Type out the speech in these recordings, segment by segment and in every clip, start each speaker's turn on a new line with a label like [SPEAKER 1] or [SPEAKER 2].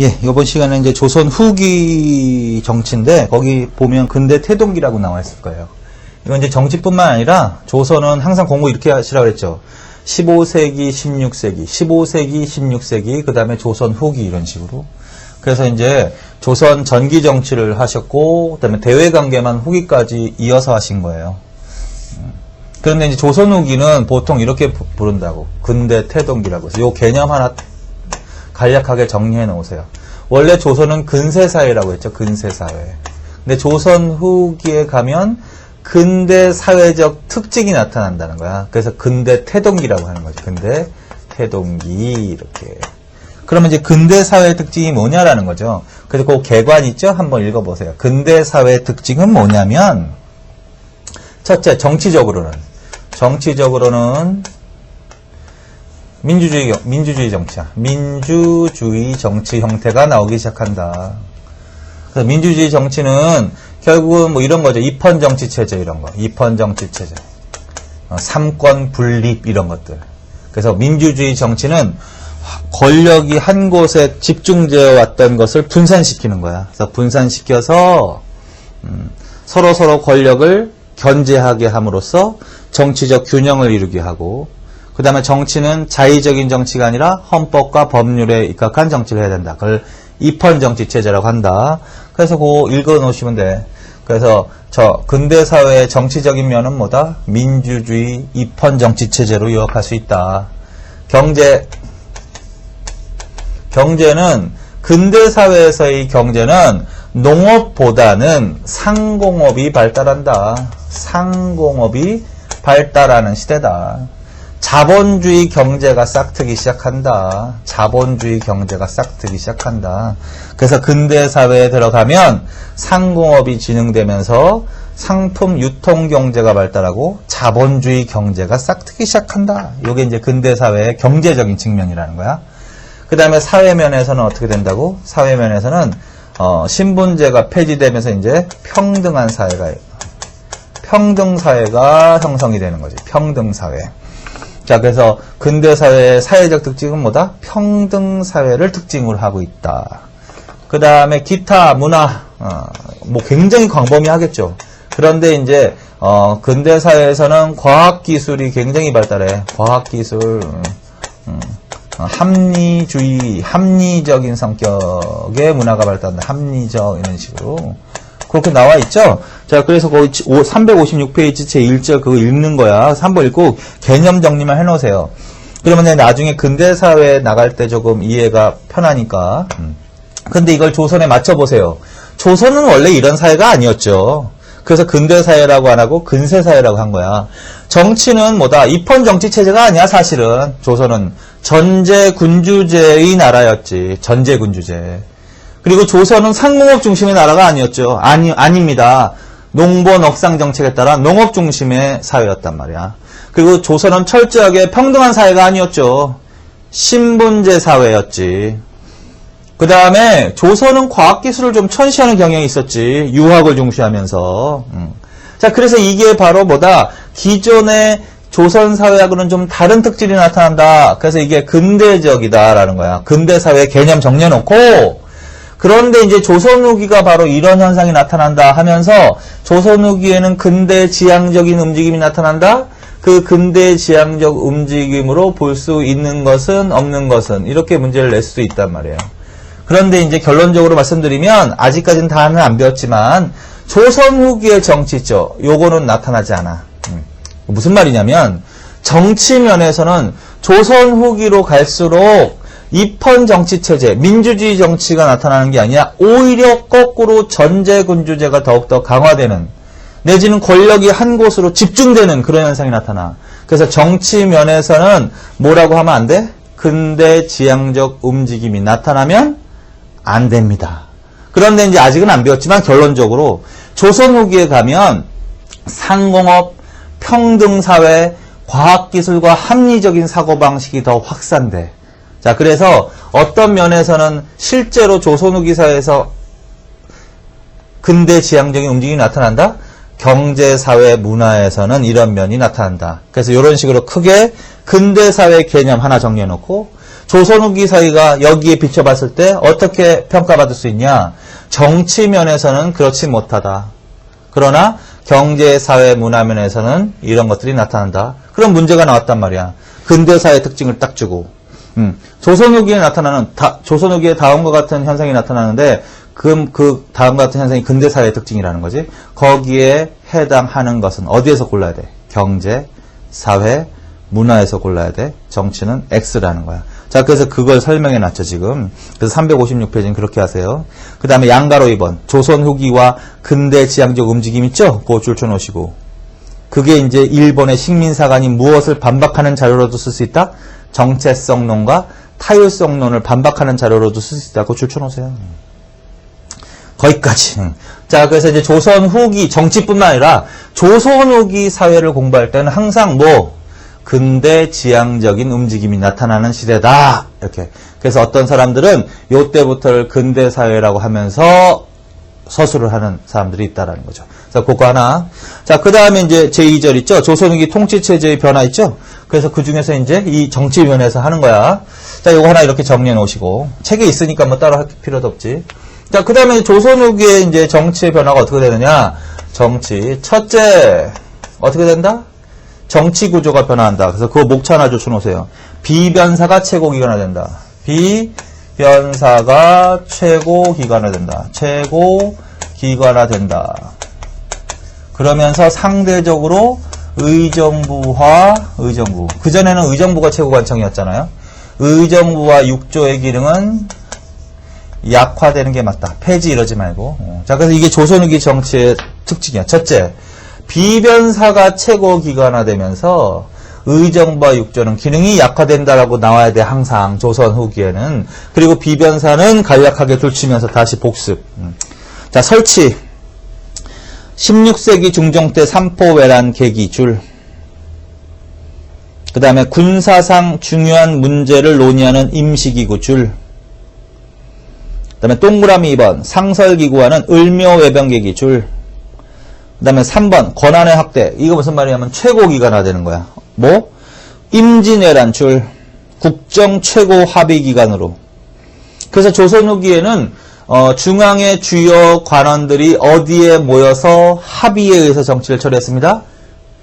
[SPEAKER 1] 예, 이번 시간에 이제 조선 후기 정치인데, 거기 보면 근대 태동기라고 나와 있을 거예요. 이건 이제 정치뿐만 아니라, 조선은 항상 공부 이렇게 하시라고 그랬죠. 15세기, 16세기, 15세기, 16세기, 그 다음에 조선 후기 이런 식으로. 그래서 이제 조선 전기 정치를 하셨고, 그 다음에 대외 관계만 후기까지 이어서 하신 거예요. 그런데 이제 조선 후기는 보통 이렇게 부른다고. 근대 태동기라고 해서 요 개념 하나 간략하게 정리해 놓으세요. 원래 조선은 근세사회라고 했죠. 근세사회. 근데 조선 후기에 가면 근대 사회적 특징이 나타난다는 거야. 그래서 근대 태동기라고 하는 거죠. 근대 태동기 이렇게. 그러면 이제 근대 사회의 특징이 뭐냐라는 거죠. 그래서 그 개관 있죠? 한번 읽어보세요. 근대 사회의 특징은 뭐냐면 첫째, 정치적으로는 민주주의 정치야. 민주주의 정치 형태가 나오기 시작한다. 그래서 민주주의 정치는 결국은 뭐 이런 거죠. 입헌 정치 체제 이런 거. 입헌 정치 체제. 삼권 분립 이런 것들. 그래서 민주주의 정치는 권력이 한 곳에 집중되어 왔던 것을 분산시키는 거야. 그래서 분산시켜서 서로 권력을 견제하게 함으로써 정치적 균형을 이루게 하고, 그 다음에 정치는 자의적인 정치가 아니라 헌법과 법률에 입각한 정치를 해야 된다. 그걸 입헌 정치 체제라고 한다. 그래서 그거 읽어 놓으시면 돼. 그래서 저 근대 사회의 정치적인 면은 뭐다? 민주주의 입헌 정치 체제로 요약할 수 있다. 경제는 근대 사회에서의 경제는 농업보다는 상공업이 발달한다. 상공업이 발달하는 시대다. 자본주의 경제가 싹트기 시작한다. 자본주의 경제가 싹트기 시작한다. 그래서 근대 사회에 들어가면 상공업이 진흥되면서 상품 유통 경제가 발달하고 자본주의 경제가 싹트기 시작한다. 이게 이제 근대 사회의 경제적인 측면이라는 거야. 그 다음에 사회면에서는 어떻게 된다고? 사회면에서는 신분제가 폐지되면서 이제 평등사회가 형성이 되는 거지. 평등사회. 자, 그래서 근대사회의 사회적 특징은 뭐다? 평등사회를 특징으로 하고 있다. 그 다음에 기타, 문화, 뭐 굉장히 광범위하겠죠. 그런데 이제, 근대사회에서는 과학기술이 굉장히 발달해. 과학기술, 합리적인 성격의 문화가 발달한다. 합리적, 이런 식으로. 그렇게 나와 있죠? 자, 그래서 거기 356페이지 제 1절 그거 읽는 거야. 그래서 한번 읽고 개념 정리만 해놓으세요. 그러면 나중에 근대사회에 나갈 때 조금 이해가 편하니까. 근데 이걸 조선에 맞춰보세요. 조선은 원래 이런 사회가 아니었죠. 그래서 근대사회라고 안 하고 근세사회라고 한 거야. 정치는 뭐다? 입헌 정치체제가 아니야, 사실은. 조선은 전제군주제의 나라였지. 전제군주제. 그리고 조선은 상공업 중심의 나라가 아니었죠. 아닙니다. 농본 억상 정책에 따라 농업 중심의 사회였단 말이야. 그리고 조선은 철저하게 평등한 사회가 아니었죠. 신분제 사회였지. 그 다음에 조선은 과학기술을 좀 천시하는 경향이 있었지. 유학을 중시하면서. 자, 그래서 이게 바로 뭐다? 기존의 조선 사회하고는 좀 다른 특질이 나타난다. 그래서 이게 근대적이다라는 거야. 근대사회 개념 정리해놓고, 그런데 이제 조선 후기가 바로 이런 현상이 나타난다 하면서 조선 후기에는 근대 지향적인 움직임이 나타난다. 그 근대 지향적 움직임으로 볼 수 있는 것은 없는 것은 이렇게 문제를 낼 수 있단 말이에요. 그런데 이제 결론적으로 말씀드리면 아직까지는 다는 안 배웠지만 조선 후기의 정치 있죠. 요거는 나타나지 않아. 무슨 말이냐면 정치면에서는 조선 후기로 갈수록 입헌 정치체제, 민주주의 정치가 나타나는 게 아니라 오히려 거꾸로 전제군주제가 더욱더 강화되는, 내지는 권력이 한 곳으로 집중되는 그런 현상이 나타나. 그래서 정치면에서는 뭐라고 하면 안 돼? 근대 지향적 움직임이 나타나면 안 됩니다. 그런데 이제 아직은 안 배웠지만 결론적으로 조선 후기에 가면 상공업, 평등사회, 과학기술과 합리적인 사고방식이 더 확산돼. 자, 그래서 어떤 면에서는 실제로 조선 후기 사회에서 근대 지향적인 움직임이 나타난다? 경제, 사회, 문화에서는 이런 면이 나타난다. 그래서 이런 식으로 크게 근대 사회 개념 하나 정리해놓고 조선 후기 사회가 여기에 비춰봤을 때 어떻게 평가받을 수 있냐? 정치 면에서는 그렇지 못하다. 그러나 경제, 사회, 문화 면에서는 이런 것들이 나타난다. 그런 문제가 나왔단 말이야. 근대사의 특징을 딱 주고. 조선 후기에 나타나는, 조선 후기에 다음과 같은 현상이 나타나는데, 그 다음과 같은 현상이 근대사의 특징이라는 거지. 거기에 해당하는 것은 어디에서 골라야 돼? 경제, 사회, 문화에서 골라야 돼. 정치는 X라는 거야. 자, 그래서 그걸 설명해 놨죠, 지금. 그래서 356페이지는 그렇게 하세요. 그 다음에 양가로 2번. 조선 후기와 근대 지향적 움직임 있죠? 그거 줄쳐 놓으시고. 그게 이제 일본의 식민사관이 무엇을 반박하는 자료로도 쓸 수 있다? 정체성론과 타율성론을 반박하는 자료로도 쓸 수 있다. 그거 줄쳐 놓으세요. 거기까지. 자, 그래서 이제 조선 후기, 정치뿐만 아니라 조선 후기 사회를 공부할 때는 항상 근대 지향적인 움직임이 나타나는 시대다. 이렇게. 그래서 어떤 사람들은 요때부터를 근대 사회라고 하면서 서술을 하는 사람들이 있다라는 거죠. 그래서 그거 하나. 자, 그 다음에 이제 제2절 있죠? 조선 후기 통치체제의 변화 있죠? 그래서 그 중에서 이제 이 정치 면에서 하는 거야. 자, 요거 하나 이렇게 정리해 놓으시고. 책에 있으니까 뭐 따로 할 필요도 없지. 자, 그 다음에 조선 후기의 이제 정치의 변화가 어떻게 되느냐? 정치. 첫째, 어떻게 된다? 정치 구조가 변화한다. 그래서 그거 목차 하나 쫓아놓으세요. 비변사가 최고 기관화된다. 비변사가 최고 기관화된다. 최고 기관화된다. 그러면서 상대적으로 의정부. 그전에는 의정부가 최고 관청이었잖아요. 의정부와 육조의 기능은 약화되는 게 맞다. 폐지 이러지 말고. 자, 그래서 이게 조선 후기 정치의 특징이야. 첫째, 비변사가 최고 기관화되면서 의정부와 육조는 기능이 약화된다라고 나와야 돼. 항상 조선 후기에는. 그리고 비변사는 간략하게 둘치면서 다시 복습. 자, 설치. 16세기 중종 때 삼포외란 계기 줄. 그 다음에 군사상 중요한 문제를 논의하는 임시기구 줄. 그 다음에 동그라미 2번 상설기구와는 을묘외병계기 줄. 그 다음에 3번 권한의 확대. 이거 무슨 말이냐면 최고기관화되는 거야. 임진왜란 줄. 국정 최고 합의기관으로. 그래서 조선 후기에는 중앙의 주요 관원들이 어디에 모여서 합의에 의해서 정치를 처리했습니다.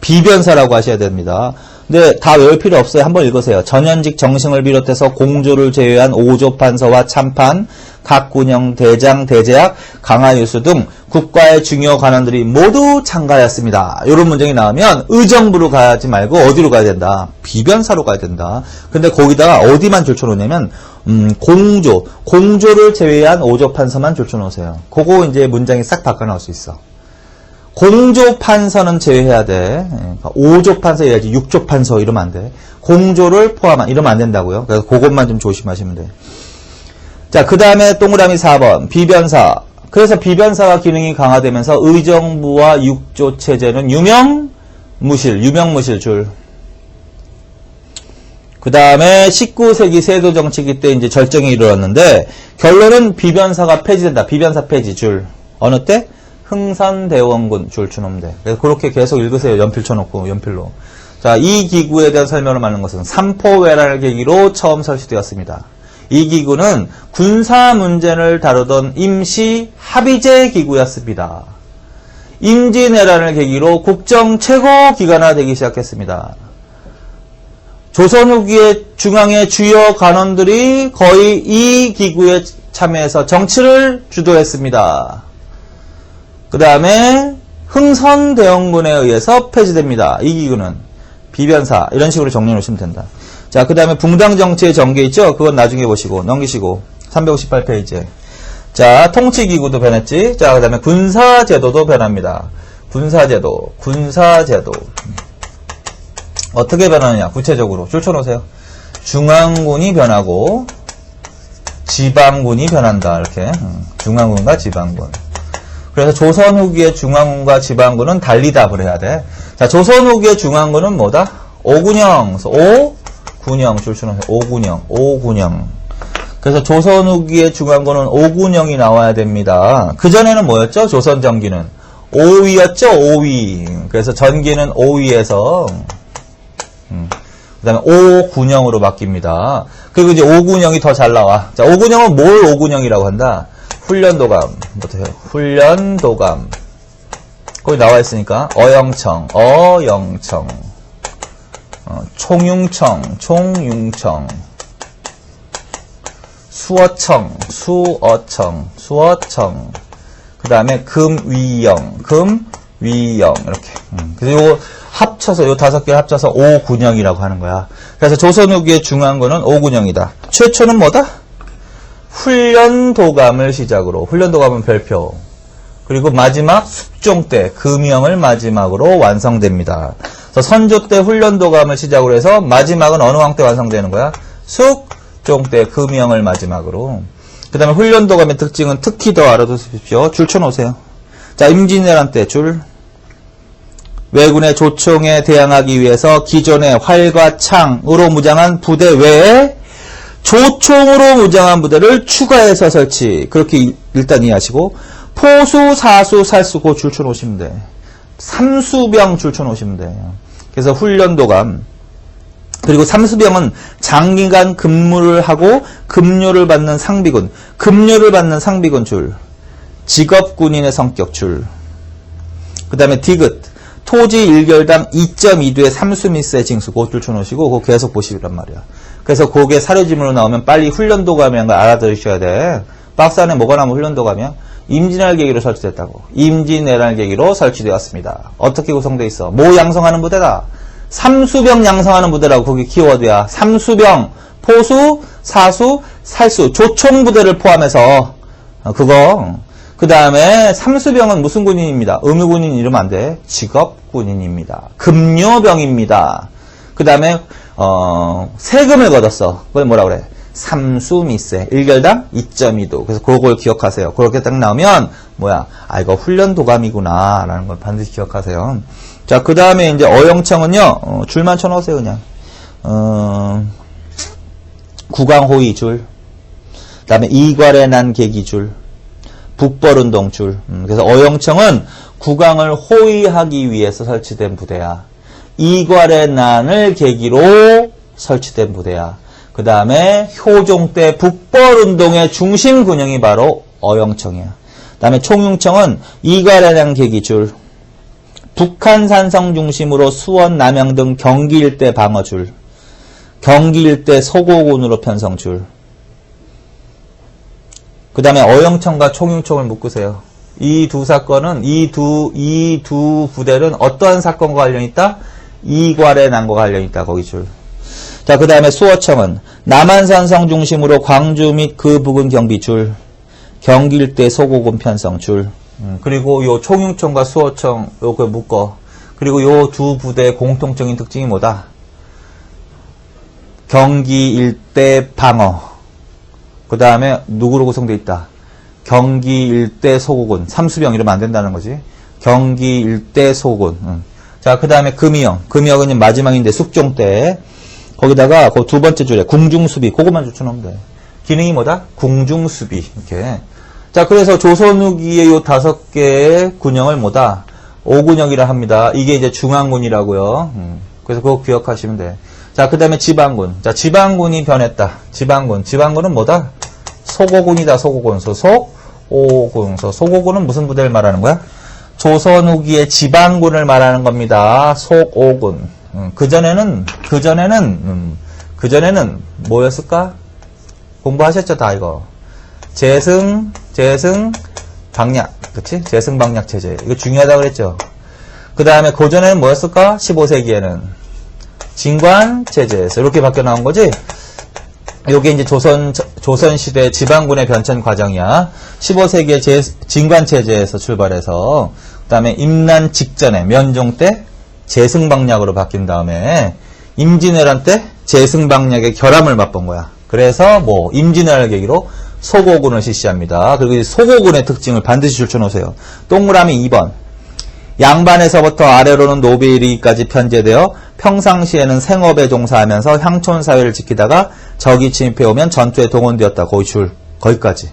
[SPEAKER 1] 비변사라고 하셔야 됩니다. 근데 다 외울 필요 없어요. 한번 읽으세요. 전현직 정승을 비롯해서 공조를 제외한 오조판서와 참판, 각군영, 대장, 대제학, 강하유수 등 국가의 중요 관원들이 모두 참가하였습니다. 이런 문장이 나오면 의정부로 가지 말고 어디로 가야 된다? 비변사로 가야 된다. 근데 거기다가 어디만 줄쳐놓냐면 공조를 제외한 오조판서만 줄쳐놓으세요. 그거 이제 문장이 싹 바꿔 나올 수 있어. 공조판서는 제외해야 돼. 그러니까 5조판서 해야지 6조판서 이러면 안 돼. 공조를 포함한 이러면 안 된다고요. 그래서 그것만 좀 조심하시면 돼. 자, 그 다음에 동그라미 4번 비변사. 그래서 비변사가 기능이 강화되면서 의정부와 육조 체제는 유명무실 줄. 그 다음에 19세기 세도정치기 때 이제 절정이 이르렀는데 결론은 비변사가 폐지된다. 비변사 폐지 줄. 어느 때? 흥선대원군 줄추놈대. 그래서 그렇게 계속 읽으세요. 연필 쳐놓고 연필로. 자, 이 기구에 대한 설명을 하는 것은 삼포외란을 계기로 처음 설치되었습니다. 이 기구는 군사 문제를 다루던 임시 합의제 기구였습니다. 임진왜란을 계기로 국정 최고 기관화되기 시작했습니다. 조선 후기의 중앙의 주요 관원들이 거의 이 기구에 참여해서 정치를 주도했습니다. 그 다음에 흥선대원군에 의해서 폐지됩니다. 이 기구는 비변사 이런 식으로 정리해 놓으시면 된다. 자, 그 다음에 붕당정치의 전개 있죠? 그건 나중에 보시고 넘기시고 358페이지에 자, 통치기구도 변했지. 자, 그 다음에 군사제도도 변합니다. 군사제도 어떻게 변하느냐 구체적으로 쫓아놓으세요. 중앙군이 변하고 지방군이 변한다. 이렇게 중앙군과 지방군. 그래서 조선 후기의 중앙군과 지방군은 달리 답을 해야 돼. 자, 조선 후기의 중앙군은 뭐다? 오군영. 오군영 줄쳐놓으세요. 오군영. 그래서 조선 후기의 중앙군은 오군영이 나와야 됩니다. 그전에는 뭐였죠? 조선 전기는 5위였죠? 5위. 그래서 전기는 5위에서 그 다음에 오군형으로 바뀝니다. 그리고 이제 오군형이 더 잘 나와. 자, 오군형은 뭘 오군형이라고 한다? 훈련도감. 어떻게 해요? 훈련도감. 거기 나와 있으니까, 어영청, 총융청, 수어청, 그 다음에 금위영, 이렇게. 그래서 요거 합쳐서, 요 5개 합쳐서 오군형이라고 하는 거야. 그래서 조선 후기의 중요한 거는 오군형이다. 최초는 뭐다? 훈련도감을 시작으로, 훈련도감은 별표. 그리고 마지막 숙종 때 금형을 마지막으로 완성됩니다. 그래서 선조 때 훈련도감을 시작으로 해서 마지막은 어느 왕 때 완성되는 거야? 숙종 때 금형을 마지막으로. 그 다음에 훈련도감의 특징은 특히 더 알아두십시오. 줄 쳐놓으세요. 자, 임진왜란 때 줄. 왜군의 조총에 대항하기 위해서 기존의 활과 창으로 무장한 부대 외에 조총으로 무장한 부대를 추가해서 설치. 그렇게 일단 이해하시고, 포수, 사수, 살수, 그 줄 쳐놓으시면 돼. 삼수병 줄 쳐놓으시면 돼요. 그래서 훈련도감. 그리고 삼수병은 장기간 근무를 하고 급료를 받는 상비군. 급료를 받는 상비군 줄. 직업군인의 성격 줄. 그 다음에 디귿. 토지 1결당 2.2도의 삼수미스의 징수. 그거 줄 쳐놓으시고, 그거 계속 보시란 말이야. 그래서 그게 사료지문으로 나오면 빨리 훈련도감이라는 걸 알아들으셔야 돼. 박스 안에 뭐가 나오면 훈련도감이야? 임진왜란 계기로 설치됐다고. 임진왜란 계기로 설치되었습니다. 어떻게 구성되어 있어? 뭐 양성하는 부대다? 삼수병 양성하는 부대라고. 거기 키워드야. 삼수병, 포수, 사수, 살수, 조총부대를 포함해서 그거. 그 다음에 삼수병은 무슨 군인입니다. 의무군인 이러면 안 돼. 직업군인입니다. 급료병입니다. 그 다음에 세금을 걷었어. 그걸 뭐라 그래? 삼수미세. 1결당 2.2도. 그래서 그걸 기억하세요. 그렇게 딱 나오면 뭐야? 아, 이거 훈련도감이구나 라는 걸 반드시 기억하세요. 자, 그 다음에 이제 어영청은요, 줄만 쳐놓으세요, 그냥. 구강호위 줄. 그 다음에 이괄의 난 계기 줄. 북벌운동 줄. 그래서 어영청은 구강을 호위하기 위해서 설치된 부대야. 이괄의 난을 계기로 설치된 부대야. 그 다음에 효종 때 북벌운동의 중심 군영이 바로 어영청이야. 그 다음에 총융청은 이괄의 난 계기 줄. 북한 산성 중심으로 수원, 남양 등 경기 일대 방어줄. 경기 일대 소고군으로 편성줄. 그 다음에 어영청과 총융청을 묶으세요. 이 두 사건은, 이 두 부대는 어떠한 사건과 관련이 있다? 이괄의 난과 관련이 있다. 거기 줄. 자, 그 다음에 수어청은 남한산성 중심으로 광주 및 그 부근 경비줄. 경기 일대 소고군 편성줄. 그리고 요 총융청과 수어청 요거 묶어. 그리고 요 두 부대의 공통적인 특징이 뭐다? 경기 일대 방어. 그 다음에 누구로 구성되어 있다? 경기 일대 소고군. 삼수병 이러면 안 된다는 거지. 경기 일대 소고군. 자, 그 다음에 금이영. 금이영은 마지막인데 숙종 때. 거기다가 그 두 번째 줄에 궁중수비. 그것만 붙여놓으면 돼. 기능이 뭐다? 궁중수비. 이렇게. 자, 그래서 조선 후기의 요 5개의 군영을 뭐다? 오군영이라 합니다. 이게 이제 중앙군이라고요. 그래서 그거 기억하시면 돼. 자, 그 다음에 지방군. 자, 지방군이 변했다. 지방군. 지방군은 뭐다? 소고군이다. 소고군. 소고군. 소고군은 무슨 부대를 말하는 거야? 조선 후기의 지방군을 말하는 겁니다. 소고군. 그전에는 뭐였을까? 공부하셨죠, 다 이거. 재승, 방략. 그치? 재승, 방략, 체제. 이거 중요하다고 그랬죠? 그 다음에 고전에는 뭐였을까? 15세기에는. 진관, 체제에서. 이렇게 바뀌어 나온 거지? 요게 이제 조선시대 지방군의 변천 과정이야. 15세기의 진관 체제에서 출발해서, 그 다음에 임난 직전에, 면종 때, 재승방략으로 바뀐 다음에 임진왜란 때 재승방략의 결함을 맛본 거야. 그래서 뭐 임진왜란을 계기로 소고군을 실시합니다. 그리고 이 소고군의 특징을 반드시 줄쳐놓으세요. 동그라미 2번. 양반에서부터 아래로는 노비에 이르기까지 편제되어 평상시에는 생업에 종사하면서 향촌사회를 지키다가 적이 침입해오면 전투에 동원되었다. 거기까지.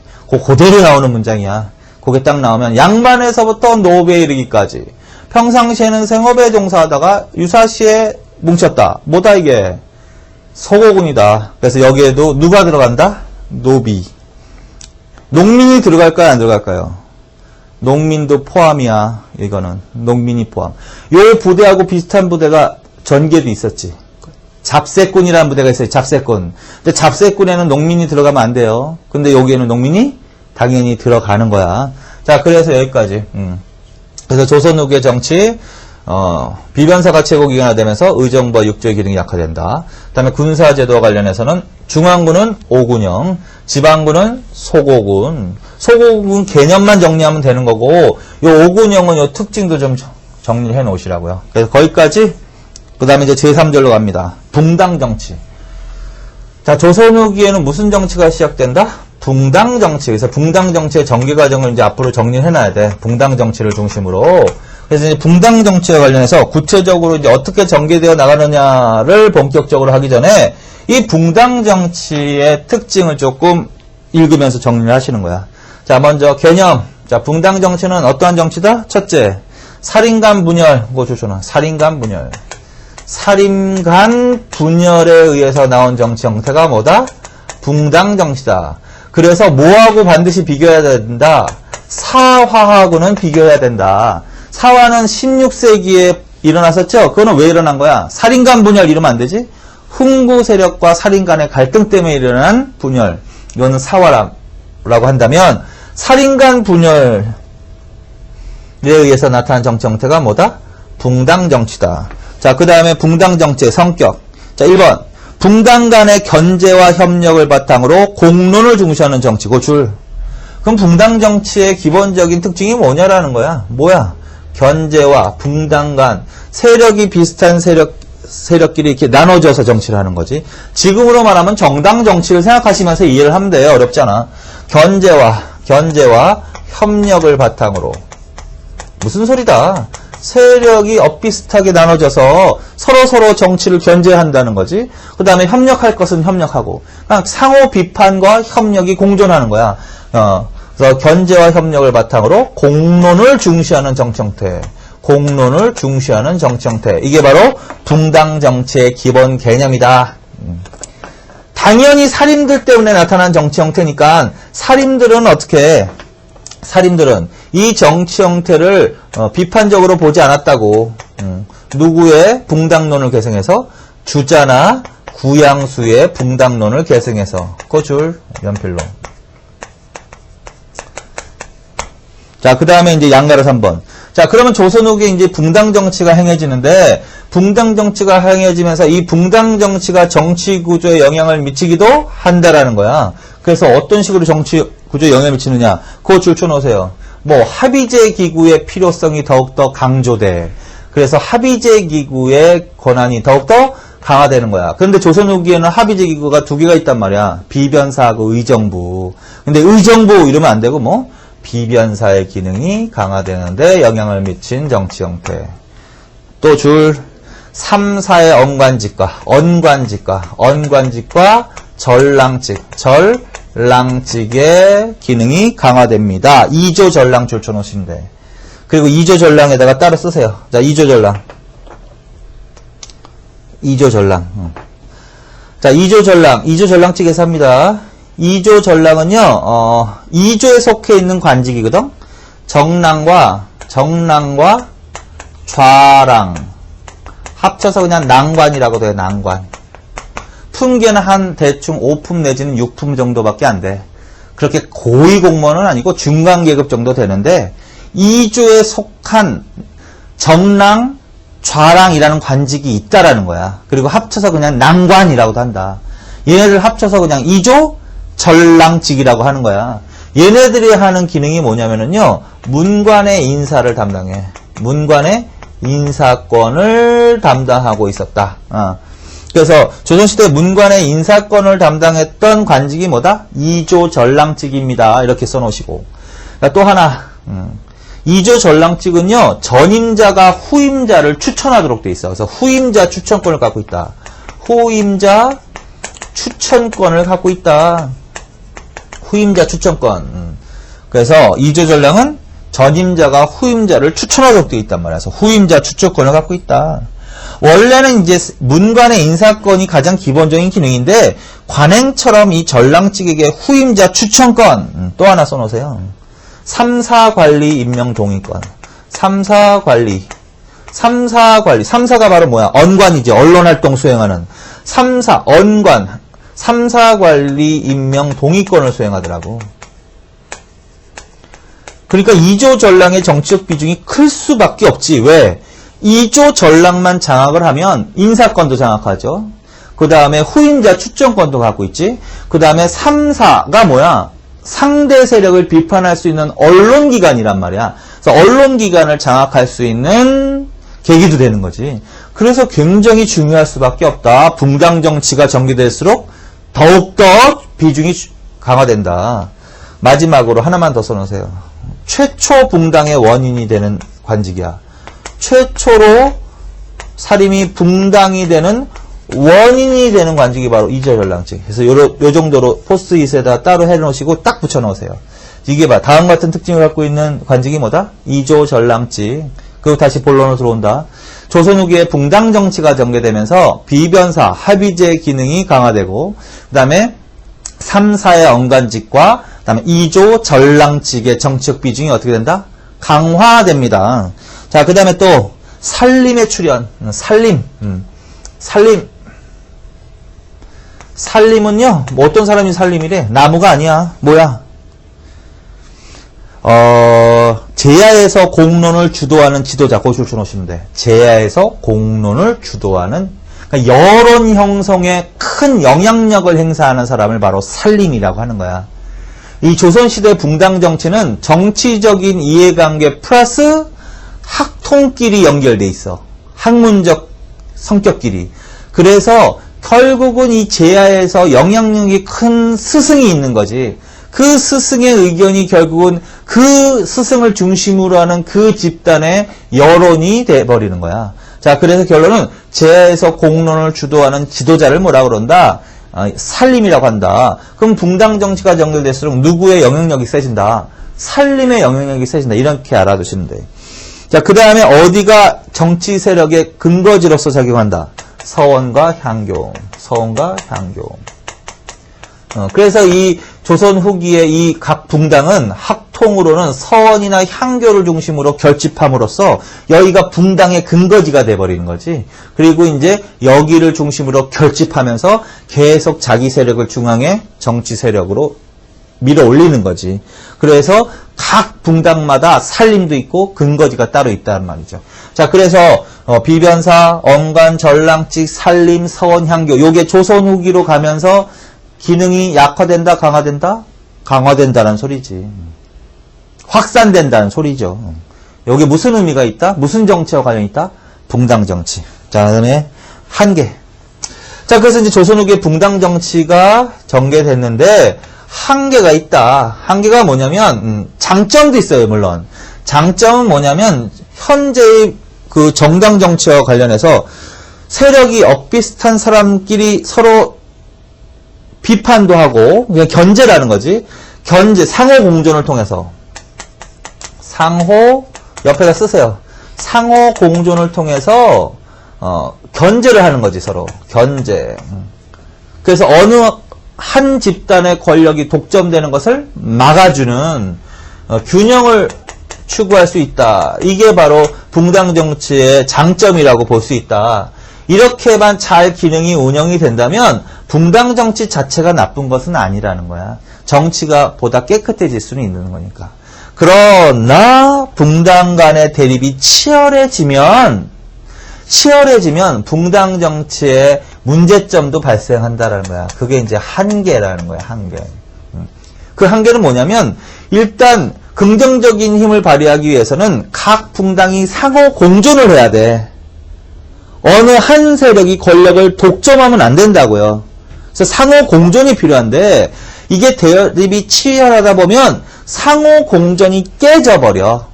[SPEAKER 1] 그대로 나오는 문장이야. 그게 딱 나오면 양반에서부터 노비에 이르기까지 평상시에는 생업에 종사하다가 유사시에 뭉쳤다. 뭐다 이게? 소고군이다. 그래서 여기에도 누가 들어간다? 노비. 농민이 들어갈까요? 안 들어갈까요? 농민도 포함이야. 이거는 농민이 포함. 요 부대하고 비슷한 부대가 전개도 있었지. 잡새꾼이라는 부대가 있어요. 잡새꾼. 근데 잡새꾼에는 농민이 들어가면 안 돼요. 근데 여기에는 농민이 당연히 들어가는 거야. 자, 그래서 여기까지. 그래서 조선 후기의 정치, 비변사가 최고기관화되면서 의정부와 육조의 기능이 약화된다. 그 다음에 군사제도와 관련해서는 중앙군은 오군형, 지방군은 소고군. 소고군 개념만 정리하면 되는 거고, 요 오군형은 요 특징도 좀 정리를 해 놓으시라고요. 그래서 거기까지. 그 다음에 이제 제3절로 갑니다. 붕당정치. 자, 조선 후기에는 무슨 정치가 시작된다? 붕당정치. 그래서 붕당정치의 전개 과정을 이제 앞으로 정리해 놔야 돼. 붕당정치를 중심으로. 그래서 이제 붕당정치와 관련해서 구체적으로 이제 어떻게 전개되어 나가느냐를 본격적으로 하기 전에 이 붕당정치의 특징을 조금 읽으면서 정리를 하시는 거야. 자, 먼저 개념. 자, 붕당정치는 어떠한 정치다? 첫째, 살인간 분열. 그거 조선아. 살인간 분열. 살인간 분열에 의해서 나온 정치 형태가 뭐다? 붕당정치다. 그래서 뭐하고 반드시 비교해야 된다? 사화하고는 비교해야 된다. 사화는 16세기에 일어났었죠? 그거는 왜 일어난 거야? 살인간 분열 이러면 안 되지? 훈구 세력과 살인 간의 갈등 때문에 일어난 분열. 이거는 사화라고 한다면, 살인간 분열에 의해서 나타난 정치 형태가 뭐다? 붕당정치다. 자, 그 다음에 붕당정치의 성격. 자, 1번. 붕당 간의 견제와 협력을 바탕으로 공론을 중시하는 정치고 줄. 그럼 붕당정치의 기본적인 특징이 뭐냐라는 거야. 뭐야? 견제와 붕당 간 세력이 비슷한 세력끼리 이렇게 나눠져서 정치를 하는 거지. 지금으로 말하면 정당 정치를 생각하시면서 이해를 하면 돼요. 어렵잖아. 견제와 협력을 바탕으로. 무슨 소리다? 세력이 엇비슷하게 나눠져서 서로 정치를 견제한다는 거지. 그 다음에 협력할 것은 협력하고. 그냥 상호 비판과 협력이 공존하는 거야. 그래서 견제와 협력을 바탕으로 공론을 중시하는 정치 형태. 공론을 중시하는 정치 형태. 이게 바로 붕당 정치의 기본 개념이다. 당연히 살인들 때문에 나타난 정치 형태니까 살인들은 어떻게 해? 살인들은 이 정치 형태를 비판적으로 보지 않았다고. 누구의 붕당론을 계승해서? 주자나 구양수의 붕당론을 계승해서. 그줄 연필로. 자, 그 다음에 이제 양가로 3번. 자, 그러면 조선 후기에 이제 붕당 정치가 행해지는데, 붕당 정치가 행해지면서 이 붕당 정치가 정치 구조에 영향을 미치기도 한다라는 거야. 그래서 어떤 식으로 정치 구조에 영향을 미치느냐? 그거 줄 쳐놓으세요. 뭐, 합의제 기구의 필요성이 더욱더 강조돼. 그래서 합의제 기구의 권한이 더욱더 강화되는 거야. 그런데 조선 후기에는 합의제 기구가 두 개가 있단 말이야. 비변사하고 의정부. 근데 의정부 이러면 안 되고 뭐? 비변사의 기능이 강화되는데 영향을 미친 정치 형태. 또 줄 3, 4의 언관직과 전랑직의 기능이 강화됩니다. 2조 전랑 줄 쳐놓으시면 돼. 그리고 2조 전랑에다가 따로 쓰세요. 자, 2조 전랑. 자, 2조 전랑직에서 합니다. 2조 전랑은요, 2조에 속해 있는 관직이거든? 정랑과 좌랑. 합쳐서 그냥 난관이라고 돼요, 난관. 품계는 한 대충 5품 내지는 6품 정도밖에 안 돼. 그렇게 고위 공무원은 아니고 중간 계급 정도 되는데, 2조에 속한 정랑, 좌랑이라는 관직이 있다라는 거야. 그리고 합쳐서 그냥 난관이라고도 한다. 얘네들 합쳐서 그냥 2조 전랑직이라고 하는 거야. 얘네들이 하는 기능이 뭐냐면은요, 문관의 인사를 담당해. 문관의 인사권을 담당하고 있었다. 그래서 조선시대 문관의 인사권을 담당했던 관직이 뭐다? 2조 전랑직입니다. 이렇게 써놓으시고. 또 하나, 2조 전랑직은요, 전임자가 후임자를 추천하도록 돼 있어. 그래서 후임자 추천권을 갖고 있다. 후임자 추천권을 갖고 있다. 후임자 추천권. 그래서 2조 전랑은 전임자가 후임자를 추천하도록 되어 있단 말이야. 그래서 후임자 추천권을 갖고 있다. 원래는 이제 문관의 인사권이 가장 기본적인 기능인데, 관행처럼 이 전랑직에게 후임자 추천권, 또 하나 써놓으세요. 3사 관리 임명 동의권. 3사 관리. 3사가 바로 뭐야? 언관이죠. 언론활동 수행하는. 3사, 언관. 3사 관리 임명 동의권을 수행하더라고. 그러니까 2조 전랑의 정치적 비중이 클 수밖에 없지. 왜? 2조 전랑만 장악을 하면 인사권도 장악하죠. 그 다음에 후임자 추천권도 갖고 있지. 그 다음에 3사가 뭐야? 상대 세력을 비판할 수 있는 언론기관이란 말이야. 그래서 언론기관을 장악할 수 있는 계기도 되는 거지. 그래서 굉장히 중요할 수밖에 없다. 붕당 정치가 전개될수록 더욱더 비중이 강화된다. 마지막으로 하나만 더 써놓으세요. 최초 붕당의 원인이 되는 관직이야. 최초로 사림이 붕당이 되는 원인이 되는 관직이 바로 2조 전랑직. 그래서 요 정도로 포스트잇에다 따로 해놓으시고 딱 붙여놓으세요. 이게 봐. 다음 같은 특징을 갖고 있는 관직이 뭐다? 2조 전랑직. 그리고 다시 본론으로 들어온다. 조선 후기에 붕당 정치가 전개되면서 비변사, 합의제 기능이 강화되고, 그 다음에 3사의 언관직과 그 다음에 2조 전랑직의 정치적 비중이 어떻게 된다? 강화됩니다. 자, 그 다음에 또 살림의 출현. 살림은요, 뭐 어떤 사람이 살림이래? 나무가 아니야. 뭐야? 제야에서 공론을 주도하는 지도자. 그거 줄쳐놓으시면 돼. 제야에서 공론을 주도하는, 그러니까 여론 형성에 큰 영향력을 행사하는 사람을 바로 살림이라고 하는 거야. 이 조선시대 붕당 정치는 정치적인 이해관계 플러스 학통끼리 연결돼 있어. 학문적 성격끼리. 그래서 결국은 이 제야에서 영향력이 큰 스승이 있는 거지. 그 스승의 의견이 결국은 그 스승을 중심으로 하는 그 집단의 여론이 돼버리는 거야. 자, 그래서 결론은 제야에서 공론을 주도하는 지도자를 뭐라 그런다? 살림이라고 한다. 그럼 붕당 정치가 연결될수록 누구의 영향력이 세진다? 살림의 영향력이 세진다. 이렇게 알아두시면 돼. 자, 그 다음에 어디가 정치 세력의 근거지로서 작용한다? 서원과 향교. 서원과 향교. 그래서 이 조선 후기의 이 각 붕당은 학통으로는 서원이나 향교를 중심으로 결집함으로써 여기가 붕당의 근거지가 돼버리는 거지. 그리고 이제 여기를 중심으로 결집하면서 계속 자기 세력을 중앙에 정치 세력으로 밀어 올리는 거지. 그래서 각 붕당마다 살림도 있고 근거지가 따로 있다는 말이죠. 자, 그래서 비변사, 언관, 전랑직, 살림, 서원, 향교 요게 조선 후기로 가면서 기능이 약화된다, 강화된다? 강화된다는 소리지. 확산된다는 소리죠. 여기 무슨 의미가 있다? 무슨 정치와 관련이 있다? 붕당 정치. 자, 그다음에 한계. 자, 그래서 이제 조선 후기에 붕당 정치가 전개됐는데 한계가 있다. 한계가 뭐냐면 장점도 있어요, 물론. 장점은 뭐냐면 현재의 그 정당 정치와 관련해서 세력이 엇비슷한 사람끼리 서로 비판도 하고 그냥 견제라는 거지. 견제, 상호 공존을 통해서 상호 옆에다 쓰세요. 상호 공존을 통해서 견제를 하는 거지, 서로. 견제. 그래서 어느 한 집단의 권력이 독점되는 것을 막아주는 균형을 추구할 수 있다. 이게 바로 붕당 정치의 장점이라고 볼 수 있다. 이렇게만 잘 기능이 운영이 된다면 붕당 정치 자체가 나쁜 것은 아니라는 거야. 정치가 보다 깨끗해질 수는 있는 거니까. 그러나 붕당 간의 대립이 치열해지면 붕당 정치의 문제점도 발생한다라는 거야. 그게 이제 한계라는 거야, 한계. 그 한계는 뭐냐면 일단 긍정적인 힘을 발휘하기 위해서는 각 붕당이 상호 공존을 해야 돼. 어느 한 세력이 권력을 독점하면 안 된다고요. 그래서 상호 공존이 필요한데 이게 대립이 치열하다 보면 상호 공존이 깨져버려.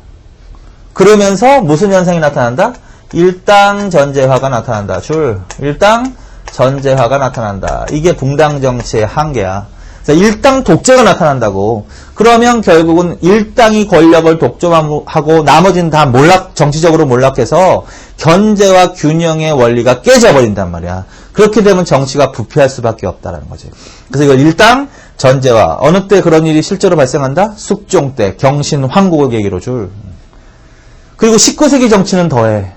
[SPEAKER 1] 그러면서 무슨 현상이 나타난다? 일당 전제화가 나타난다. 일당 전제화가 나타난다. 이게 붕당 정치의 한계야. 그래서 일당 독재가 나타난다고. 그러면 결국은 일당이 권력을 독점하고 나머지는 다 정치적으로 몰락해서 견제와 균형의 원리가 깨져버린단 말이야. 그렇게 되면 정치가 부패할 수밖에 없다는 거지. 그래서 이걸 일당 전제화. 어느 때 그런 일이 실제로 발생한다? 숙종 때 경신 황국을 계기로 줄. 그리고 19세기 정치는 더해.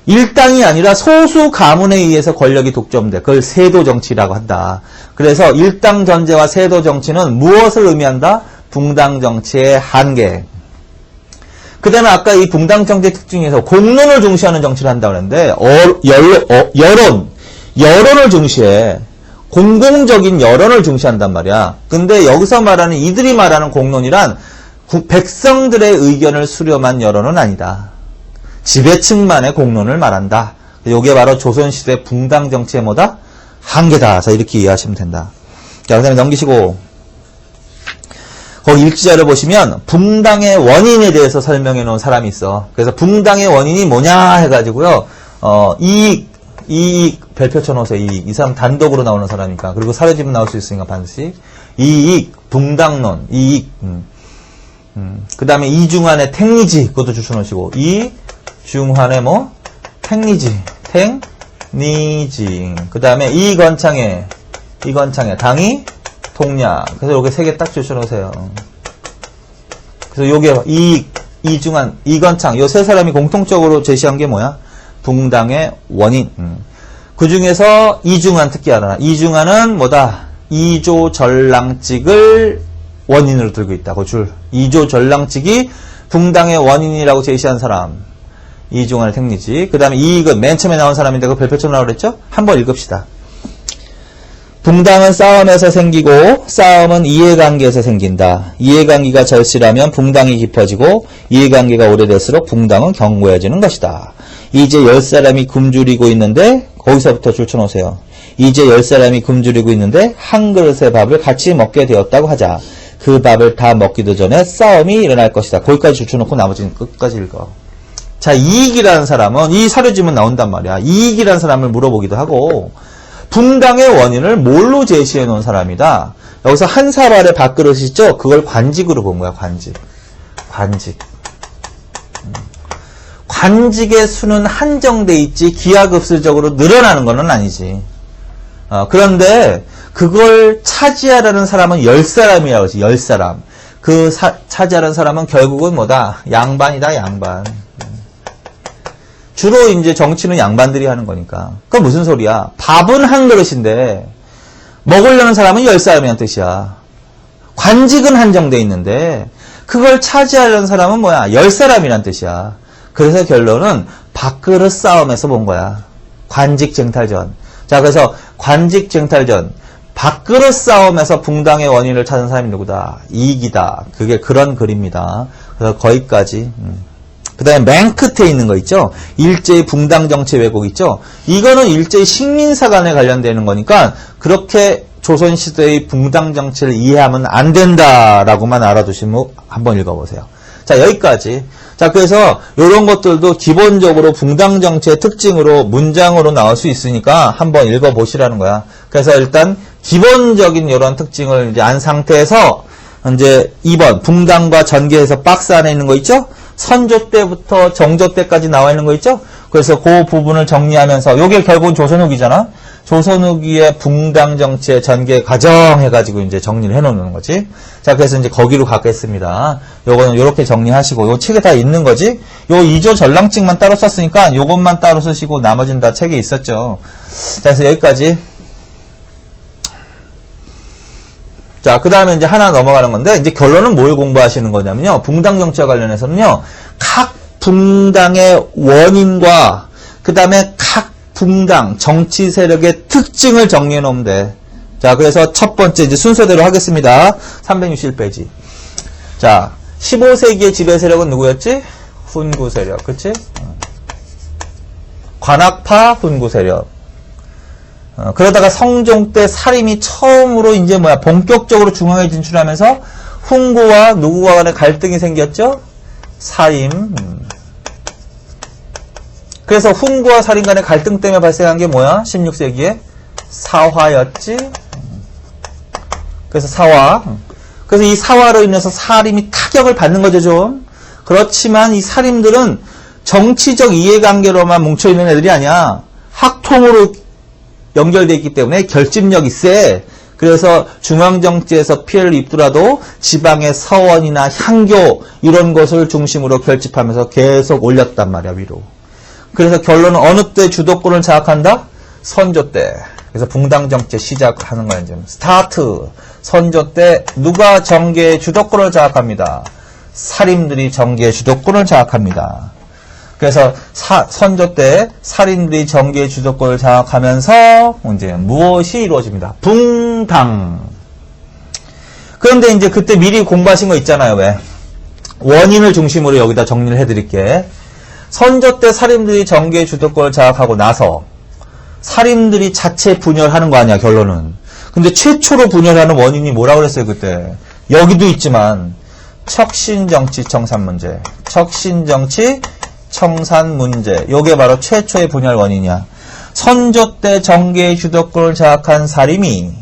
[SPEAKER 1] 일당이 아니라 소수 가문에 의해서 권력이 독점돼. 그걸 세도 정치라고 한다. 그래서 일당 전제와 세도 정치는 무엇을 의미한다? 붕당 정치의 한계. 그 다음에 아까 이 붕당 정치의 특징에서 공론을 중시하는 정치를 한다고 그랬는데, 여론을 중시해. 공공적인 여론을 중시한단 말이야. 근데 여기서 말하는, 이들이 말하는 공론이란 백성들의 의견을 수렴한 여론은 아니다. 지배층만의 공론을 말한다. 이게 바로 조선시대 붕당 정치의 뭐다? 한계다. 자, 이렇게 이해하시면 된다. 자, 그 다음에 넘기시고, 거기 일지자를 보시면 붕당의 원인에 대해서 설명해 놓은 사람이 있어. 그래서 붕당의 원인이 뭐냐 해가지고요, 이익 별표 쳐놓으세요. 이 사람 단독으로 나오는 사람이니까. 그리고 사례집은 나올 수 있으니까 반드시. 이익, 붕당론, 이익. 그 다음에 이중환의 택리지, 그것도 주쳐놓으시고. 이중환의 뭐? 택리지. 그 다음에 이건창의 당이 통략. 그래서 요게 세 개 딱 주셔놓으세요. 그래서 요게 이중환, 이건창, 요 세 사람이 공통적으로 제시한 게 뭐야? 붕당의 원인. 그 중에서 이중환 특히 알아. 이중환은 뭐다? 이조전랑직을 원인으로 들고 있다고 줄. 이조전랑직이 붕당의 원인이라고 제시한 사람. 이중환의 택리지. 그 다음에 이익은 맨 처음에 나온 사람인데 그거 별표쳐 나오라 그랬죠? 한번 읽읍시다. 붕당은 싸움에서 생기고 싸움은 이해관계에서 생긴다. 이해관계가 절실하면 붕당이 깊어지고 이해관계가 오래될수록 붕당은 견고해지는 것이다. 이제 10사람이 굶주리고 있는데 거기서부터 줄 쳐놓으세요. 이제 10사람이 굶주리고 있는데 한 그릇의 밥을 같이 먹게 되었다고 하자. 그 밥을 다 먹기도 전에 싸움이 일어날 것이다. 거기까지 줄 쳐놓고 나머지는 끝까지 읽어. 자, 이익이라는 사람은 이 사료지문 나온단 말이야. 이익이라는 사람을 물어보기도 하고 붕당의 원인을 뭘로 제시해 놓은 사람이다. 여기서 한 사발의 밥그릇이 있죠? 그걸 관직으로 본 거야. 관직. 관직의 수는 한정돼 있지 기하급수적으로 늘어나는 건 아니지. 그런데 그걸 차지하려는 사람은 10사람이라고 하지. 10사람. 차지하려는 사람은 결국은 뭐다? 양반이다. 양반. 주로 이제 정치는 양반들이 하는 거니까. 그건 무슨 소리야? 밥은 한 그릇인데 먹으려는 사람은 10사람이란 뜻이야. 관직은 한정돼 있는데 그걸 차지하려는 사람은 뭐야? 10사람이란 뜻이야. 그래서 결론은 밥그릇 싸움에서 본 거야. 관직쟁탈전. 자, 그래서 관직쟁탈전. 밥그릇 싸움에서 붕당의 원인을 찾은 사람이 누구다? 이익이다. 그게 그런 글입니다. 그래서 거기까지. 그 다음에 맨 끝에 있는 거 있죠? 일제의 붕당 정치 왜곡 있죠? 이거는 일제의 식민사관에 관련되는 거니까 그렇게 조선시대의 붕당 정치를 이해하면 안 된다라고만 알아두시면 한번 읽어보세요. 자, 여기까지. 자, 그래서 이런 것들도 기본적으로 붕당 정치의 특징으로 문장으로 나올 수 있으니까 한번 읽어보시라는 거야. 그래서 일단 기본적인 이런 특징을 이제 안 상태에서 이제 2번 붕당과 전개해서 박스 안에 있는 거 있죠? 선조 때부터 정조 때까지 나와 있는 거 있죠? 그래서 그 부분을 정리하면서 요게 결국은 조선 후기잖아. 조선 후기의 붕당 정치의 전개 과정 해가지고 이제 정리를 해놓는 거지. 자, 그래서 이제 거기로 가겠습니다. 요거는 요렇게 정리하시고 요 책에 다 있는 거지. 요 이조 전랑직만 따로 썼으니까 요것만 따로 쓰시고 나머지는 다 책에 있었죠. 자, 그래서 여기까지. 자, 그 다음에 이제 하나 넘어가는 건데, 이제 결론은 뭘 공부하시는 거냐면요. 붕당 정치와 관련해서는요, 각 붕당의 원인과, 그 다음에 각 붕당, 정치 세력의 특징을 정리해 놓으면 돼. 자, 그래서 첫 번째, 이제 순서대로 하겠습니다. 361페이지. 자, 15세기의 지배 세력은 누구였지? 훈구 세력. 그치? 관악파 훈구 세력. 그러다가 성종 때 사림이 처음으로 이제 본격적으로 중앙에 진출하면서 훈구와 누구와 간의 갈등이 생겼죠? 사림. 그래서 훈구와 사림 간의 갈등 때문에 발생한 게 뭐야? 16세기에 사화였지? 그래서 사화. 그래서 이 사화로 인해서 사림이 타격을 받는 거죠, 좀. 그렇지만 이 사림들은 정치적 이해관계로만 뭉쳐있는 애들이 아니야. 학통으로 연결되어 있기 때문에 결집력이 세. 그래서 중앙정치에서 피해를 입더라도 지방의 서원이나 향교 이런 것을 중심으로 결집하면서 계속 올렸단 말이야, 위로. 그래서 결론은 어느 때 주도권을 장악한다? 선조 때. 그래서 붕당정치 시작하는 거야, 이제. 스타트. 선조 때 누가 정계의 주도권을 장악합니다. 살인들이 정계의 주도권을 장악합니다. 그래서 선조 때 살인들이 정계의 주도권을 장악하면서 이제 무엇이 이루어집니다. 붕당. 그런데 이제 그때 미리 공부하신 거 있잖아요. 왜? 원인을 중심으로 여기다 정리를 해드릴게. 선조 때 살인들이 정계의 주도권을 장악하고 나서 살인들이 자체 분열하는 거 아니야, 결론은. 근데 최초로 분열하는 원인이 뭐라고 그랬어요, 그때? 여기도 있지만 척신정치 청산 문제. 척신정치 청산 문제. 요게 바로 최초의 분열 원인이야. 선조 때 정계의 주도권을 장악한 살인이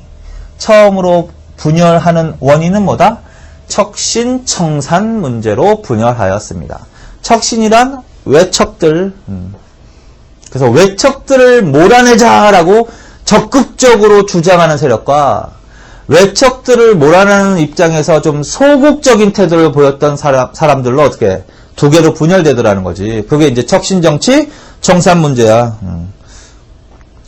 [SPEAKER 1] 처음으로 분열하는 원인은 뭐다? 척신 청산 문제로 분열하였습니다. 척신이란 외척들. 그래서 외척들을 몰아내자라고 적극적으로 주장하는 세력과 외척들을 몰아내는 입장에서 좀 소극적인 태도를 보였던 사람들로 어떻게 두 개로 분열되더라는 거지. 그게 이제 척신정치 청산 문제야.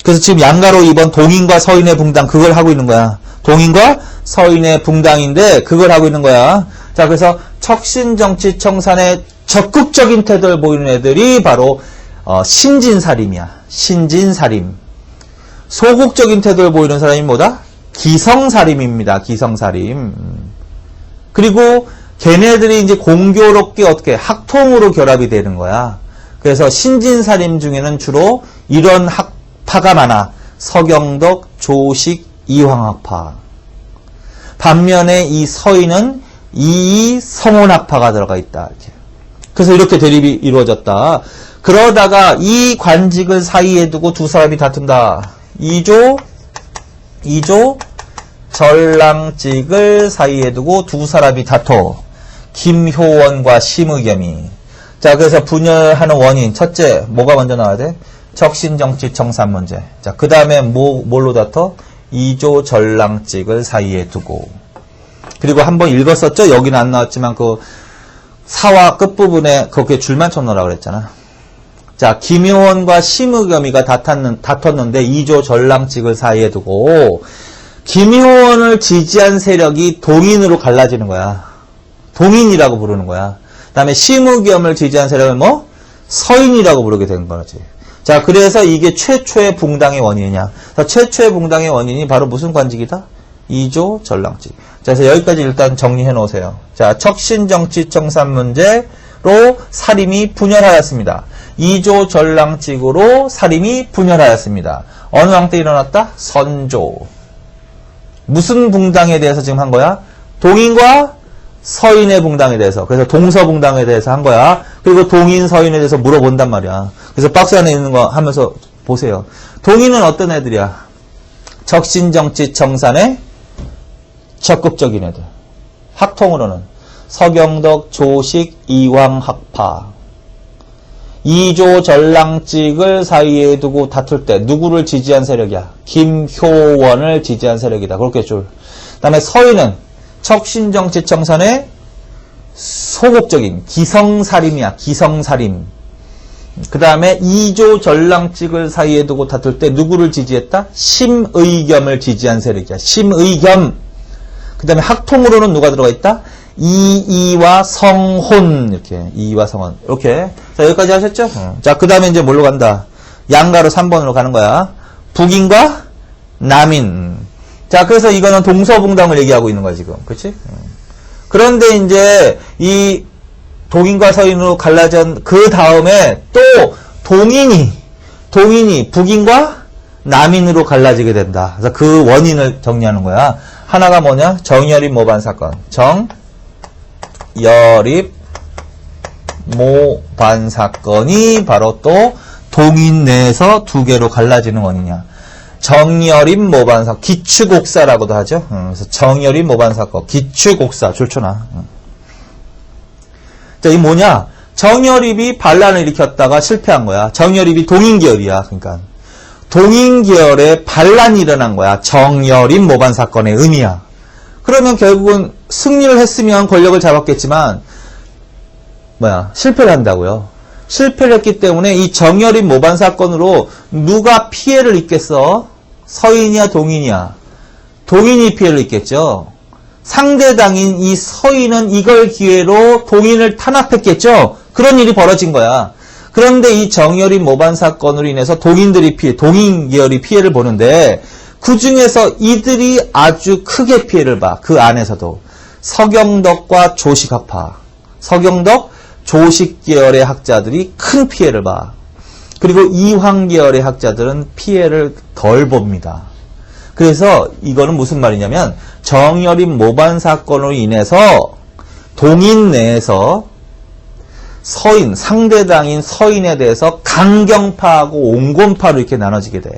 [SPEAKER 1] 그래서 지금 양가로 2번 동인과 서인의 붕당 그걸 하고 있는 거야. 동인과 서인의 붕당인데 그걸 하고 있는 거야. 자, 그래서 척신정치 청산에 적극적인 태도를 보이는 애들이 바로 신진살임이야. 신진살임. 소극적인 태도를 보이는 사람이 뭐다? 기성살임입니다. 기성살임. 그리고 걔네들이 이제 공교롭게 어떻게 학통으로 결합이 되는 거야. 그래서 신진살임 중에는 주로 이런 학파가 많아. 서경덕, 조식, 이황학파. 반면에 이 서인은 이성원학파가 들어가 있다. 이렇게. 그래서 이렇게 대립이 이루어졌다. 그러다가 이 관직을 사이에 두고 두 사람이 다툰다. 이조 전랑직을 사이에 두고 두 사람이 다퉈. 김효원과 심의겸이. 자, 그래서 분열하는 원인. 첫째, 뭐가 먼저 나와야 돼? 척신정치 청산 문제. 자, 그 다음에 뭘로 다퉈? 이조 전랑직을 사이에 두고. 그리고 한번 읽었었죠? 여기는 안 나왔지만 그 사화 끝부분에 거기에 줄만 쳐놓으라고 그랬잖아. 자, 김효원과 심의겸이가 다퉜는데 이조 전랑직을 사이에 두고 김효원을 지지한 세력이 동인으로 갈라지는 거야. 동인이라고 부르는 거야. 그 다음에 심의겸을 지지한 세력은 뭐? 서인이라고 부르게 된 거지. 자, 그래서 이게 최초의 붕당의 원인이냐. 최초의 붕당의 원인이 바로 무슨 관직이다? 이조 전랑직. 자, 그래서 여기까지 일단 정리해 놓으세요. 자, 척신정치 청산 문제로 살림이 분열하였습니다. 이조 전랑직으로 살림이 분열하였습니다. 어느 왕 때 일어났다? 선조. 무슨 붕당에 대해서 지금 한 거야? 동인과 서인의 붕당에 대해서. 그래서 동서붕당에 대해서 한 거야. 그리고 동인, 서인에 대해서 물어본단 말이야. 그래서 박스 안에 있는 거 하면서 보세요. 동인은 어떤 애들이야? 적신정치 청산의 적극적인 애들. 학통으로는 서경덕, 조식, 이황학파. 이조 전랑직을 사이에 두고 다툴 때 누구를 지지한 세력이야? 김효원을 지지한 세력이다. 그렇게 줄. 그 다음에 서인은 척신정치 청산의 소극적인 기성살임이야. 기성살임. 그 다음에 이조 전랑직을 사이에 두고 다툴 때 누구를 지지했다? 심의겸을 지지한 세력이야. 심의겸. 그 다음에 학통으로는 누가 들어가 있다? 이이와 성혼. 이렇게. 이이와 성혼. 이렇게. 자, 여기까지 하셨죠? 자, 그 다음에 이제 뭘로 간다? 양가로 3번으로 가는 거야. 북인과 남인. 자, 그래서 이거는 동서붕당을 얘기하고 있는 거야, 지금. 그치? 그런데 이제 이 동인과 서인으로 갈라진 그 다음에 또 동인이 북인과 남인으로 갈라지게 된다. 그래서 그 원인을 정리하는 거야. 하나가 뭐냐? 정여립 모반 사건. 정여립 모반 사건이 바로 또 동인 내에서 두 개로 갈라지는 원인이야. 정여림 모반사건, 기축옥사라고도 하죠. 그래서 정여림 모반사건, 기축옥사, 졸초나. 자, 이 뭐냐? 정여립이 반란을 일으켰다가 실패한 거야. 정여립이 동인계열이야. 그러니까 동인계열에 반란이 일어난 거야. 정여립 모반사건의 의미야. 그러면 결국은 승리를 했으면 권력을 잡았겠지만 실패를 한다고요. 실패를 했기 때문에 이 정여립 모반사건으로 누가 피해를 입겠어? 서인이야 동인이야? 동인이 피해를 입겠죠. 상대당인 이 서인은 이걸 기회로 동인을 탄압했겠죠. 그런 일이 벌어진 거야. 그런데 이 정여립 모반사건으로 인해서 동인들이 동인계열이 피해를 보는데 그 중에서 이들이 아주 크게 피해를 봐. 그 안에서도 서경덕과 조식학파, 서경덕, 조식계열의 학자들이 큰 피해를 봐. 그리고 이황계열의 학자들은 피해를 덜 봅니다. 그래서 이거는 무슨 말이냐면 정여립 모반사건으로 인해서 동인 내에서 서인, 상대당인 서인에 대해서 강경파하고 온건파로 이렇게 나눠지게 돼.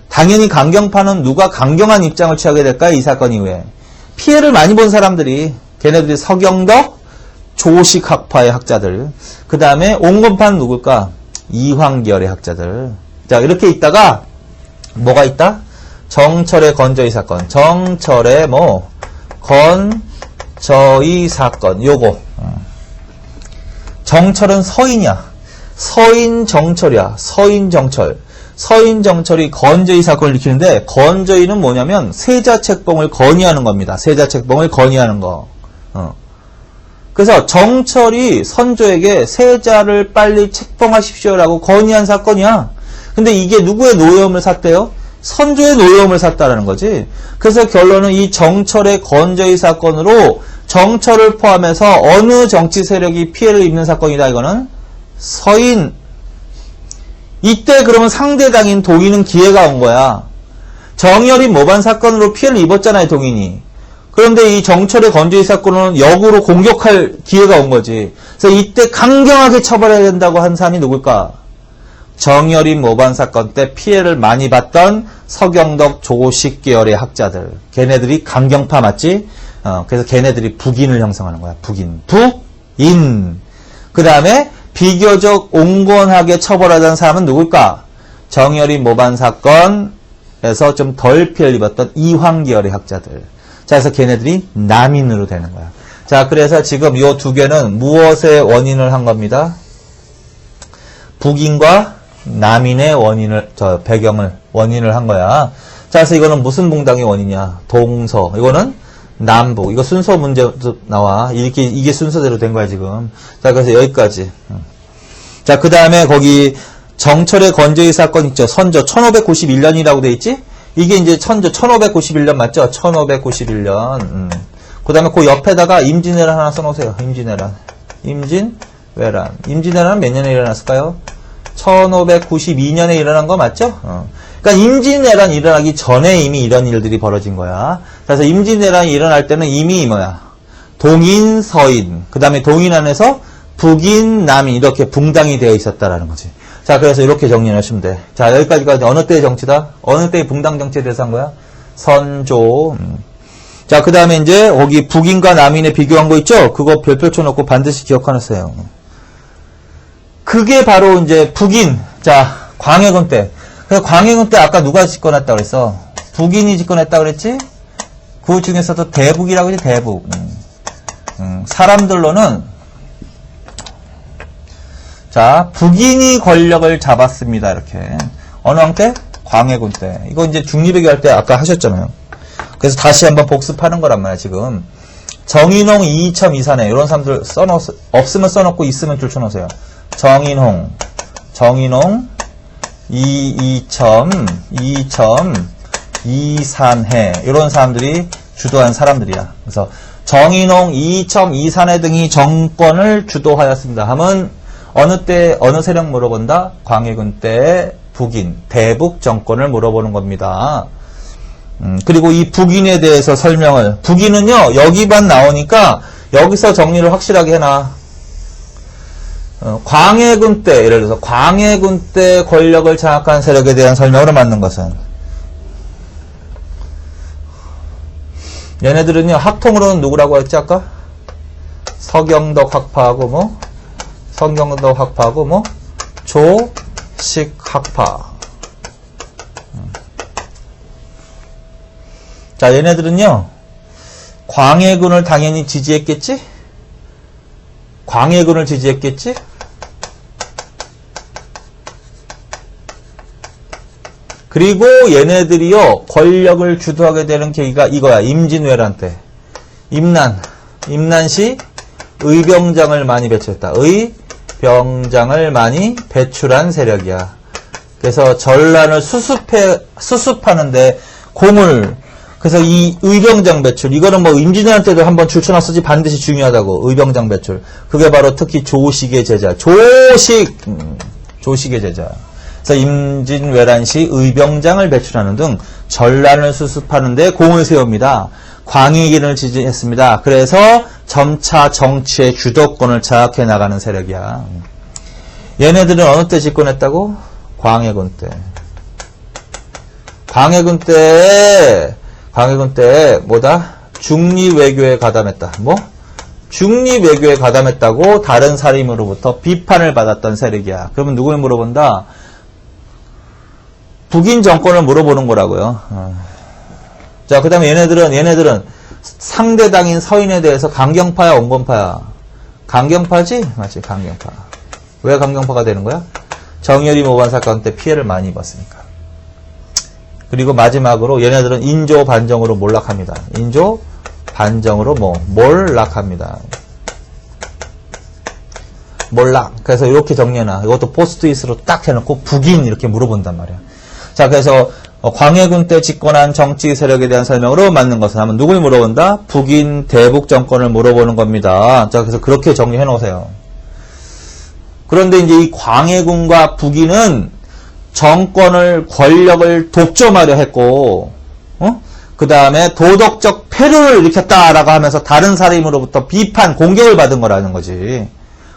[SPEAKER 1] 당연히 강경파는 누가 강경한 입장을 취하게 될까요? 이 사건 이후에. 피해를 많이 본 사람들이, 걔네들이 서경덕, 조식학파의 학자들. 그 다음에 온건파는 누굴까? 이황계열의 학자들. 자, 이렇게 있다가 뭐가 있다? 정철의 건저희 사건. 정철의 건저희 사건. 요거. 정철은 서인이야. 서인 정철이야. 서인 정철. 서인 정철이 건저희 사건을 일으키는데 건저희는 뭐냐면 세자책봉을 건의하는 겁니다. 세자책봉을 건의하는 거. 그래서 정철이 선조에게 세자를 빨리 책봉하십시오라고 건의한 사건이야. 근데 이게 누구의 노여움을 샀대요? 선조의 노여움을 샀다라는 거지. 그래서 결론은 이 정철의 건저희 사건으로 정철을 포함해서 어느 정치 세력이 피해를 입는 사건이다. 이거는 서인. 이때 그러면 상대당인 동인은 기회가 온 거야. 정여립 모반 사건으로 피해를 입었잖아요, 동인이. 그런데 이 정철의 건조희 사건은 역으로 공격할 기회가 온 거지. 그래서 이때 강경하게 처벌해야 된다고 한 사람이 누굴까? 정여립 모반 사건 때 피해를 많이 봤던 서경덕 조식 계열의 학자들. 걔네들이 강경파 맞지? 그래서 걔네들이 북인을 형성하는 거야. 북인. 북인. 그 다음에 비교적 온건하게 처벌하던 사람은 누굴까? 정여립 모반 사건에서 좀 덜 피해를 입었던 이황 계열의 학자들. 자, 그래서 걔네들이 남인으로 되는 거야. 자, 그래서 지금 요 두 개는 무엇의 원인을 한 겁니다? 북인과 남인의 원인을 한 거야. 자, 그래서 이거는 무슨 붕당의 원인이냐? 동서. 이거는 남북. 이거 순서 문제도 나와. 이게 순서대로 된 거야, 지금. 자, 그래서 여기까지. 자, 그 다음에 거기 정철의 건조희 사건 있죠. 선조 1591년이라고 돼 있지? 이게 이제 선조 1591년 맞죠? 1591년. 그 다음에 그 옆에다가 임진왜란 하나 써놓으세요. 임진왜란. 임진왜란은 몇 년에 일어났을까요? 1592년에 일어난 거 맞죠? 그러니까 임진왜란 일어나기 전에 이미 이런 일들이 벌어진 거야. 그래서 임진왜란이 일어날 때는 이미 동인, 서인, 그 다음에 동인 안에서 북인, 남인 이렇게 붕당이 되어 있었다라는 거지. 자, 그래서 이렇게 정리를 하시면 돼. 자, 여기까지가 어느 때의 정치다? 어느 때의 붕당 정치에 대해서 한 거야? 선조. 자, 그 다음에 이제 거기 북인과 남인의 비교한 거 있죠? 그거 별표 쳐놓고 반드시 기억하세요. 그게 바로 이제 북인. 자, 광해군 때. 그래서 광해군 때 아까 누가 집권했다고 그랬어? 북인이 집권했다고 그랬지? 그 중에서도 대북이라고 했지, 대북. 사람들로는 자, 북인이 권력을 잡았습니다. 이렇게. 어느 왕 때? 광해군 때. 이거 이제 중립외교 할 때 아까 하셨잖아요. 그래서 다시 한번 복습하는 거란 말이야, 지금. 정인홍, 이이첨, 이산해. 이런 사람들 없으면 써놓고 있으면 줄쳐놓으세요. 정인홍, 이이첨, 이산해. 이런 사람들이 주도한 사람들이야. 그래서 정인홍, 이이첨, 이산해 등이 정권을 주도하였습니다. 하면 어느 때, 어느 세력 물어본다? 광해군 때 북인, 대북 정권을 물어보는 겁니다. 그리고 이 북인에 대해서 설명을, 북인은요, 여기만 나오니까 여기서 정리를 확실하게 해놔. 광해군 때, 예를 들어서 광해군 때 권력을 장악한 세력에 대한 설명으로 맞는 것은 얘네들은요, 학통으로는 누구라고 했지, 아까? 서경덕 학파하고 뭐? 서경덕 학파하고 뭐? 조식 학파. 자, 얘네들은요, 광해군을 당연히 지지했겠지? 광해군을 지지했겠지? 그리고 얘네들이요, 권력을 주도하게 되는 계기가 이거야. 임진왜란 때. 임난시 의병장을 많이 배출했다. 의병장을 많이 배출한 세력이야. 그래서 전란을 수습하는데 공을, 그래서 이 의병장 배출, 이거는 뭐 임진왜란 때도 한번 줄쳐놨었지 반드시 중요하다고. 의병장 배출. 그게 바로 특히 조식의 제자. 조식의 제자. 그래서 임진왜란시 의병장을 배출하는 등 전란을 수습하는 데 공을 세웁니다. 광해군을 지지했습니다. 그래서 점차 정치의 주도권을 장악해 나가는 세력이야. 얘네들은 어느 때 집권했다고? 광해군 때. 광해군 때 뭐다? 중립외교에 가담했다. 뭐? 중립외교에 가담했다고 다른 사림으로부터 비판을 받았던 세력이야. 그러면 누굴 물어본다? 북인 정권을 물어보는 거라고요. 자, 그 다음에 얘네들은 상대당인 서인에 대해서 강경파야, 온건파야? 강경파지? 맞지, 강경파. 왜 강경파가 되는 거야? 정열이 모반 사건 때 피해를 많이 입었으니까. 그리고 마지막으로 얘네들은 인조 반정으로 몰락합니다. 인조 반정으로 몰락합니다. 몰락. 그래서 이렇게 정리해놔. 이것도 포스트잇으로 딱 해놓고 북인 이렇게 물어본단 말이야. 자, 그래서 광해군 때 집권한 정치 세력에 대한 설명으로 맞는 것은 하면 누굴 물어본다? 북인 대북 정권을 물어보는 겁니다. 자, 그래서 그렇게 정리해 놓으세요. 그런데 이제 이 광해군과 북인은 정권을, 권력을 독점하려 했고, 그 다음에 도덕적 폐륜을 일으켰다라고 하면서 다른 사람으로부터 비판, 공격을 받은 거라는 거지.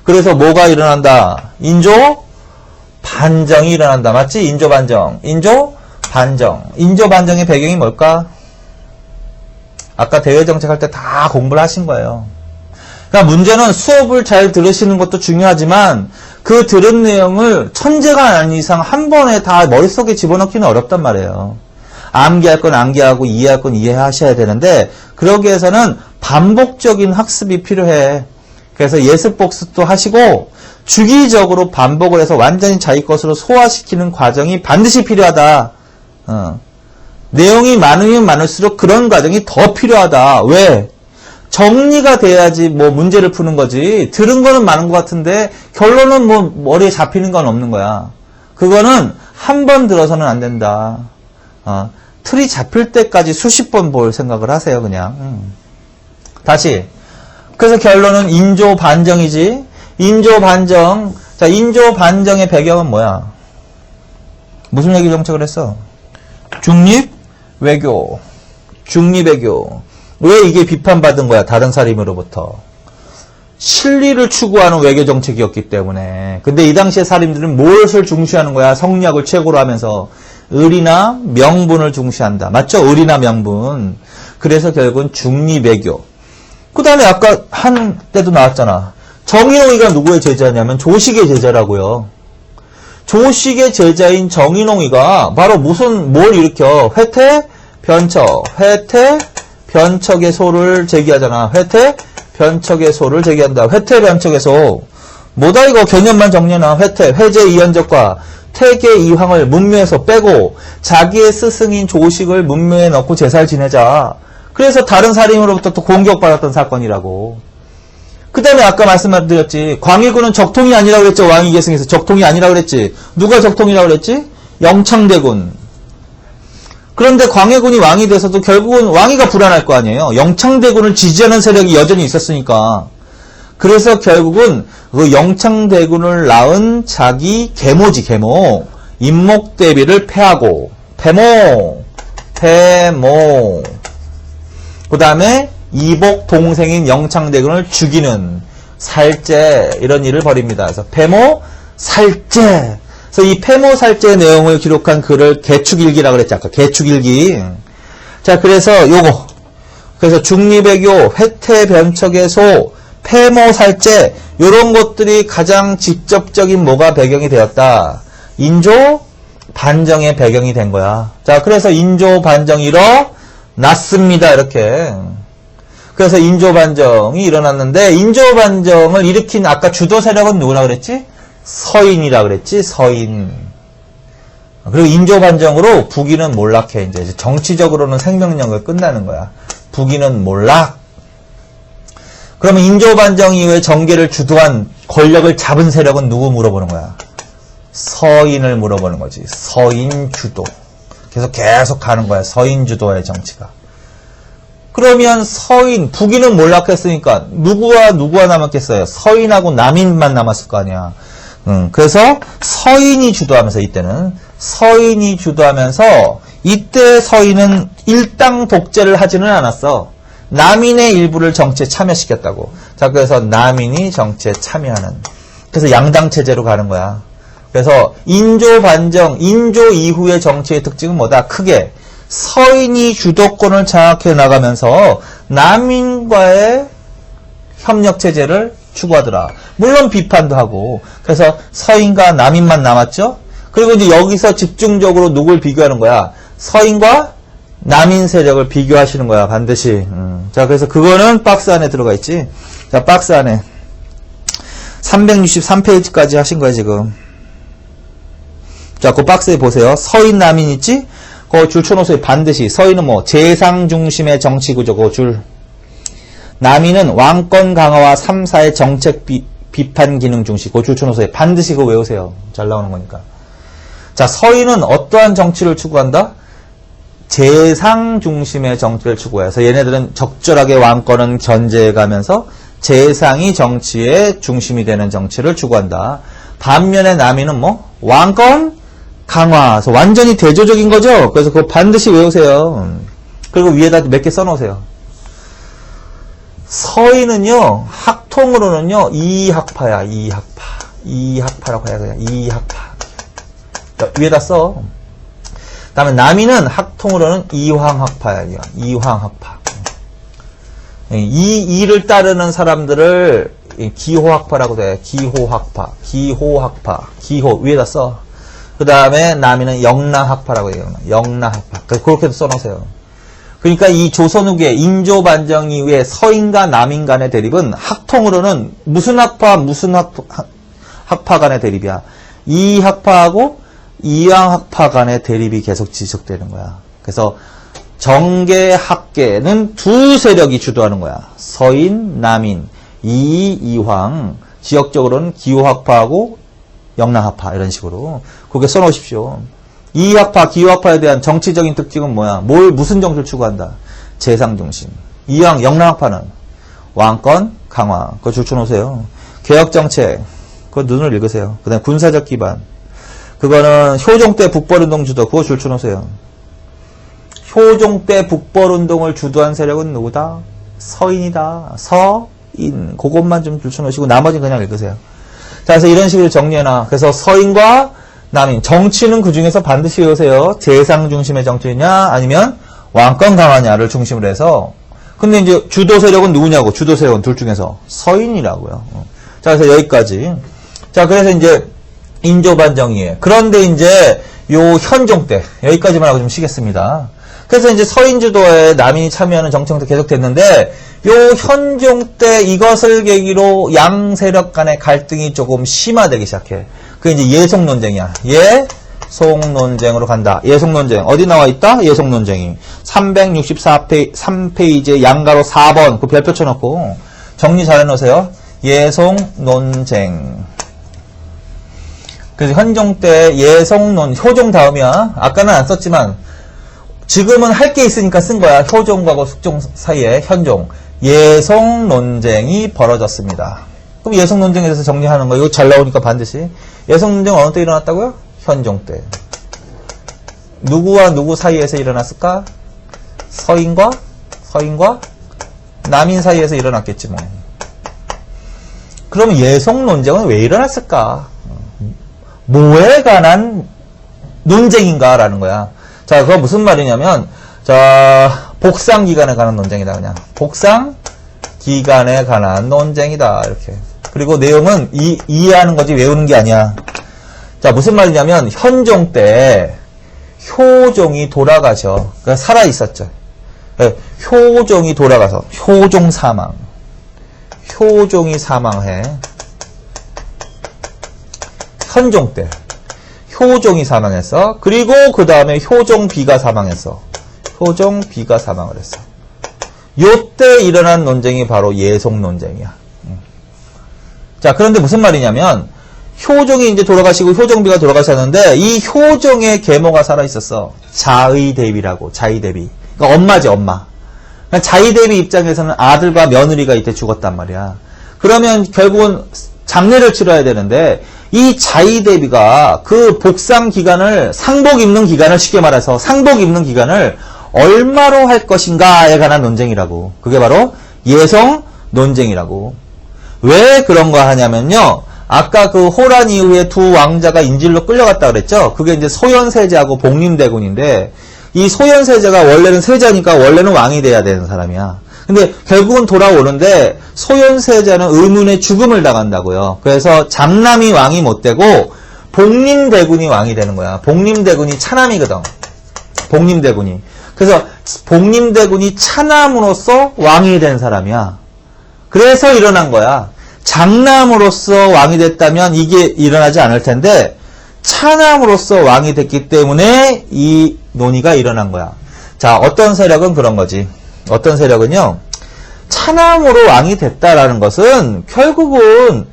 [SPEAKER 1] 그래서 뭐가 일어난다? 인조 반정이 일어난다. 맞지? 인조 반정. 인조 반정의 배경이 뭘까? 아까 대외정책 할 때 다 공부를 하신 거예요. 그러니까 문제는 수업을 잘 들으시는 것도 중요하지만 그 들은 내용을 천재가 아닌 이상 한 번에 다 머릿속에 집어넣기는 어렵단 말이에요. 암기할 건 암기하고 이해할 건 이해하셔야 되는데 그러기 위해서는 반복적인 학습이 필요해. 그래서 예습 복습도 하시고 주기적으로 반복을 해서 완전히 자기 것으로 소화시키는 과정이 반드시 필요하다. 내용이 많으면 많을수록 그런 과정이 더 필요하다. 왜? 정리가 돼야지 뭐 문제를 푸는 거지. 들은 거는 많은 것 같은데 결론은 뭐 머리에 잡히는 건 없는 거야. 그거는 한 번 들어서는 안 된다. 틀이 잡힐 때까지 수십 번 볼 생각을 하세요, 그냥. 다시. 그래서 결론은 인조 반정이지. 인조 반정. 자, 인조 반정의 배경은 뭐야? 무슨 외교 정책을 했어? 중립 외교. 중립 외교. 왜 이게 비판받은 거야? 다른 사림으로부터. 실리를 추구하는 외교 정책이었기 때문에. 근데 이 당시에 사림들은 무엇을 중시하는 거야? 성리학을 최고로 하면서 의리나 명분을 중시한다. 맞죠? 의리나 명분. 그래서 결국은 중립 외교. 그 다음에 아까 한 때도 나왔잖아. 정인홍이가 누구의 제자냐면 조식의 제자라고요. 조식의 제자인 정인홍이가 바로 뭘 일으켜? 회태, 변척. 회태, 변척의 소를 제기하잖아. 회태, 변척의 소를 제기한다. 회태, 변척의 소. 뭐다 이거 개념만 정리해놔. 회태, 회제 이연적과 태계 이황을 문묘에서 빼고 자기의 스승인 조식을 문묘에 넣고 제사를 지내자. 그래서 다른 사림으로부터 또 공격받았던 사건이라고. 그 다음에 아까 말씀드렸지. 광해군은 적통이 아니라고 그랬죠. 왕위 계승에서 적통이 아니라고 그랬지. 누가 적통이라고 그랬지? 영창대군. 그런데 광해군이 왕이 돼서도 결국은 왕위가 불안할 거 아니에요. 영창대군을 지지하는 세력이 여전히 있었으니까. 그래서 결국은 그 영창대군을 낳은 자기 계모지, 계모. 임목대비를 패하고, 패모. 그 다음에 이복 동생인 영창대군을 죽이는 살제, 이런 일을 벌입니다. 그래서 패모, 살제. 그래서 이 패모, 살제의 내용을 기록한 글을 개축일기라고 그랬지, 아까. 개축일기. 자, 그래서 요거. 그래서 중리배교, 회태변척의소, 폐모살제 이런 것들이 가장 직접적인 뭐가 배경이 되었다. 인조 반정의 배경이 된 거야. 자, 그래서 인조 반정이 일어났습니다. 이렇게. 그래서 인조 반정이 일어났는데 인조 반정을 일으킨 아까 주도 세력은 누구라 그랬지? 서인이라 그랬지. 서인. 그리고 인조 반정으로 북인은 몰락해. 이제 정치적으로는 생명력을 끝나는 거야. 북인은 몰락. 그러면 인조 반정 이후에 정계를 주도한 권력을 잡은 세력은 누구 물어보는 거야? 서인을 물어보는 거지. 서인 주도. 계속 가는 거야. 서인 주도의 정치가. 그러면 서인, 북인은 몰락했으니까 누구와 남았겠어요? 서인하고 남인만 남았을 거 아니야. 그래서 서인이 주도하면서 이때는 서인이 주도하면서 이때 서인은 일당 독재를 하지는 않았어. 남인의 일부를 정치에 참여시켰다고. 자, 그래서 남인이 정치에 참여하는. 그래서 양당 체제로 가는 거야. 그래서 인조 반정, 인조 이후의 정치의 특징은 뭐다? 크게 서인이 주도권을 장악해 나가면서 남인과의 협력 체제를 추구하더라. 물론 비판도 하고. 그래서 서인과 남인만 남았죠. 그리고 이제 여기서 집중적으로 누굴 비교하는 거야? 서인과 남인 세력을 비교하시는 거야, 반드시. 자, 그래서 그거는 박스 안에 들어가 있지. 자, 박스 안에 363페이지까지 하신 거야, 지금. 자, 그 박스에 보세요. 서인, 남인 있지? 그 줄 쳐놓으세요. 반드시. 서인은 뭐 재상 중심의 정치 구조, 그 줄. 남인은 왕권 강화와 3, 4의 정책 비판 기능 중시. 그 줄 쳐놓으세요. 반드시 그거 외우세요. 잘 나오는 거니까. 자, 서인은 어떠한 정치를 추구한다? 재상 중심의 정치를 추구해서 얘네들은 적절하게 왕권은 견제해가면서 재상이 정치의 중심이 되는 정치를 추구한다. 반면에 남인은 뭐? 왕권 강화. 그래서 완전히 대조적인 거죠. 그래서 그거 반드시 외우세요. 그리고 위에다 몇 개 써놓으세요. 서인은요, 학통으로는요, 이학파야, 이학파. 이학파라고 해야 돼요. 이학파. 자, 위에다 써. 그 다음에 남인은 학통으로는 이황학파야. 이황학파. 이를 따르는 사람들을 기호학파라고 돼. 기호학파. 기호학파. 기호. 위에다 써. 그 다음에 남인은 영라학파라고 해요. 영라학파. 그렇게도 써놓으세요. 그러니까 이 조선 후기에 인조 반정 이후에 서인과 남인 간의 대립은 학통으로는 무슨 학파, 무슨 학파 간의 대립이야. 이 학파하고 이황학파 간의 대립이 계속 지속되는 거야. 그래서 정계, 학계는 두 세력이 주도하는 거야. 서인, 남인, 이황, 지역적으로는 기호학파하고 영랑학파 이런 식으로 그렇게 써놓으십시오. 이학파, 기호학파에 대한 정치적인 특징은 뭐야? 무슨 정치를 추구한다? 재상중심. 이황, 영랑학파는 왕권, 강화. 그거 줄 쳐놓으세요. 개혁정책. 그거 눈을 읽으세요. 그 다음에 군사적 기반. 그거는 효종 때 북벌운동 주도. 그거 줄 쳐놓으세요. 효종 때 북벌운동을 주도한 세력은 누구다? 서인이다. 서인. 그것만 좀 줄 쳐놓으시고 나머지는 그냥 읽으세요. 자, 그래서 이런 식으로 정리해놔. 그래서 서인과 남인. 정치는 그 중에서 반드시 외우세요. 재상 중심의 정치냐, 아니면 왕권 강화냐를 중심으로 해서. 근데 이제 주도 세력은 누구냐고. 주도 세력은 둘 중에서 서인이라고요. 자, 그래서 여기까지. 자, 그래서 이제 인조반정이에요. 그런데 이제 요 현종 때 여기까지만 하고 좀 쉬겠습니다. 그래서 이제 서인 주도에 남인이 참여하는 정치형태 계속 됐는데 요 현종 때 이것을 계기로 양 세력 간의 갈등이 조금 심화되기 시작해. 그게 이제 예속 논쟁이야. 예속 논쟁으로 간다. 예속 논쟁 어디 나와 있다? 예속 논쟁이 364페이지에 양가로 4번 그 별표 쳐놓고 정리 잘 해놓으세요. 예속 논쟁. 그래서 현종 때 예속논, 효종 다음이야. 아까는 안 썼지만 지금은 할 게 있으니까 쓴 거야. 효종과 숙종 사이에 현종. 예속 논쟁이 벌어졌습니다. 그럼 예속 논쟁에 대해서 정리하는 거 이거 잘 나오니까 반드시. 예속 논쟁은 어느 때 일어났다고요? 현종 때. 누구와 누구 사이에서 일어났을까? 서인과 남인 사이에서 일어났겠지 뭐. 그러면 예속 논쟁은 왜 일어났을까? 뭐에 관한 논쟁인가라는 거야. 자, 그거 무슨 말이냐면, 자, 복상 기간에 관한 논쟁이다. 그냥 복상 기간에 관한 논쟁이다. 이렇게. 그리고 내용은 이해하는 거지 외우는 게 아니야. 자, 무슨 말이냐면 현종 때 효종이 돌아가셔. 그러니까 살아 있었죠. 효종이 돌아가서 효종 사망. 효종이 사망해. 현종 때 효종이 사망했어. 그리고 그 다음에 효종비가 사망했어. 효종비가 사망을 했어. 요때 일어난 논쟁이 바로 예송 논쟁이야. 자, 그런데 무슨 말이냐면 효종이 이제 돌아가시고 효종비가 돌아가셨는데 이 효종의 계모가 살아있었어. 자의대비라고. 자의대비. 그러니까 엄마지, 엄마. 그러니까 자의대비 입장에서는 아들과 며느리가 이때 죽었단 말이야. 그러면 결국은 장례를 치러야 되는데 이 자의대비가 그 복상 기간을 상복 입는 기간을 쉽게 말해서 상복 입는 기간을 얼마로 할 것인가에 관한 논쟁이라고. 그게 바로 예송 논쟁이라고. 왜 그런 거 하냐면요. 아까 그 호란 이후에 두 왕자가 인질로 끌려갔다 그랬죠. 그게 이제 소현세자하고 복림대군인데 이 소현세자가 원래는 세자니까 원래는 왕이 돼야 되는 사람이야. 근데 결국은 돌아오는데 소현세자는 의문의 죽음을 당한다고요. 그래서 장남이 왕이 못 되고 복림대군이 왕이 되는 거야. 복림대군이 차남이거든. 복림대군이. 그래서 복림대군이 차남으로서 왕이 된 사람이야. 그래서 일어난 거야. 장남으로서 왕이 됐다면 이게 일어나지 않을 텐데 차남으로서 왕이 됐기 때문에 이 논의가 일어난 거야. 자, 어떤 세력은 그런 거지. 어떤 세력은요. 차남으로 왕이 됐다라는 것은 결국은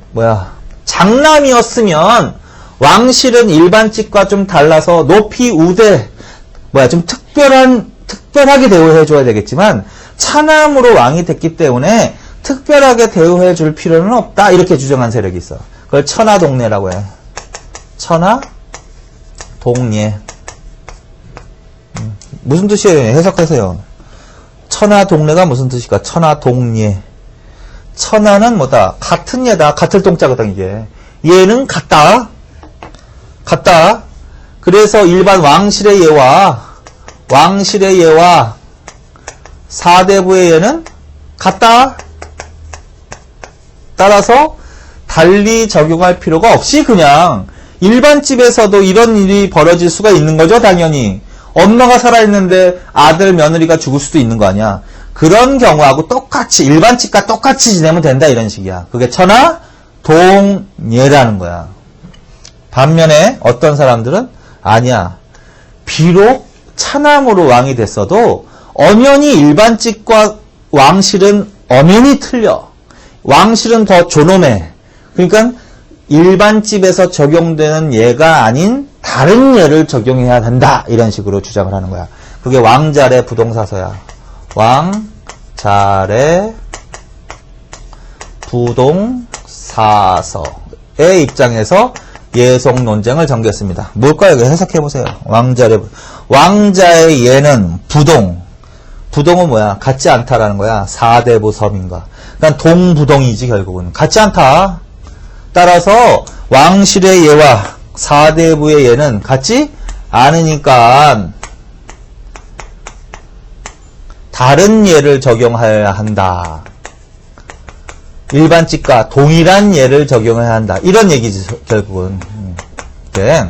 [SPEAKER 1] 장남이었으면 왕실은 일반직과 좀 달라서 높이 우대 좀 특별하게 대우해 줘야 되겠지만 차남으로 왕이 됐기 때문에 특별하게 대우해 줄 필요는 없다. 이렇게 주장한 세력이 있어. 그걸 천하동례라고 해. 천하동례. 무슨 뜻이에요? 해석하세요. 천하동례가 무슨 뜻일까? 천하동례. 천하는 뭐다? 같은 예다. 같을 동자거든, 이게. 얘는 같다. 같다. 그래서 일반 왕실의 예와 사대부의 예는 같다. 따라서 달리 적용할 필요가 없이 그냥 일반 집에서도 이런 일이 벌어질 수가 있는 거죠, 당연히. 엄마가 살아있는데 아들, 며느리가 죽을 수도 있는 거 아니야. 그런 경우하고 똑같이, 일반 집과 똑같이 지내면 된다, 이런 식이야. 그게 천하동례라는 거야. 반면에 어떤 사람들은 아니야. 비록 차남으로 왕이 됐어도 엄연히 일반 집과 왕실은 엄연히 틀려. 왕실은 더 존엄해. 그러니까 일반 집에서 적용되는 예가 아닌 다른 예를 적용해야 한다. 이런 식으로 주장을 하는 거야. 그게 왕자례 부동사서야. 왕자례 부동사서의 입장에서 예송 논쟁을 전개했습니다. 뭘까요? 해석해보세요. 왕자의 예는 부동은 뭐야? 같지 않다라는 거야. 사대부 서민과. 그러니까 동부동이지 결국은. 같지 않다. 따라서 왕실의 예와 사대부의 예는 같지 않으니까 다른 예를 적용해야 한다. 일반직과 동일한 예를 적용해야 한다. 이런 얘기지 결국은. 네.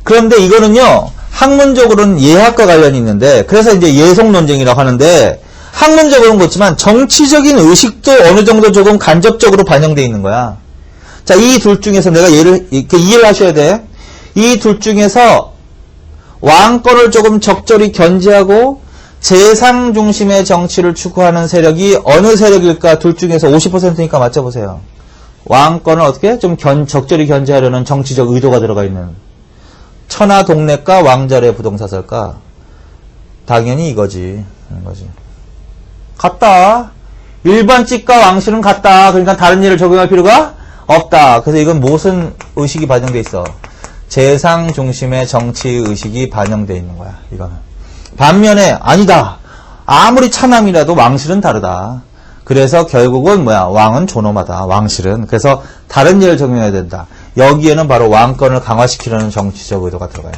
[SPEAKER 1] 그런데 이거는요. 학문적으로는 예학과 관련이 있는데 그래서 이제 예송 논쟁이라고 하는데 학문적으로는 그렇지만 정치적인 의식도 어느 정도 조금 간접적으로 반영되어 있는 거야. 자, 이 둘 중에서 내가 이해를 하셔야 돼. 이 둘 중에서 왕권을 조금 적절히 견제하고 재상 중심의 정치를 추구하는 세력이 어느 세력일까? 둘 중에서 50%니까 맞춰보세요. 왕권을 어떻게? 좀 적절히 견제하려는 정치적 의도가 들어가 있는. 천하동례과 왕자례 부동사설까? 당연히 이거지. 같다. 일반직과 왕실은 같다. 그러니까 다른 예를 적용할 필요가 없다. 그래서 이건 무슨 의식이 반영돼 있어? 재상 중심의 정치 의식이 반영돼 있는 거야. 이거는. 반면에 아니다. 아무리 차남이라도 왕실은 다르다. 그래서 결국은 왕은 존엄하다. 왕실은. 그래서 다른 예를 적용해야 된다. 여기에는 바로 왕권을 강화시키려는 정치적 의도가 들어가요.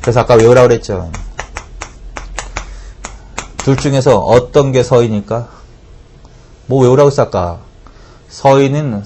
[SPEAKER 1] 그래서 아까 외우라고 그랬죠. 둘 중에서 어떤 게 서인일까? 뭐 외우라고 했어, 아까? 서인은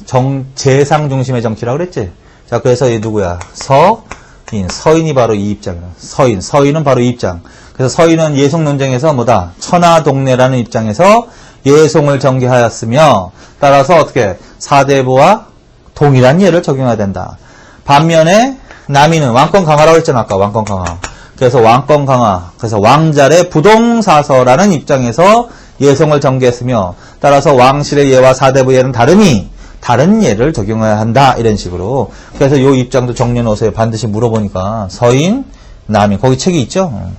[SPEAKER 1] 재상 중심의 정치라고 그랬지? 자, 그래서 얘 누구야? 서인. 서인이 바로 이 입장이야. 서인은 바로 이 입장. 그래서 서인은 예송 논쟁에서 뭐다? 천하동래라는 입장에서 예송을 전개하였으며, 따라서 어떻게? 사대부와 동일한 예를 적용해야 된다. 반면에 남이는 왕권 강화라고 했잖아, 아까 왕권 강화. 그래서 왕권 강화, 그래서 왕잘의 부동사서라는 입장에서 예송을 전개했으며, 따라서 왕실의 예와 사대부 예는 다르니 다른 예를 적용해야 한다, 이런 식으로. 그래서 이 입장도 정리해 놓으세요. 반드시 물어보니까. 서인, 남인, 거기 책이 있죠.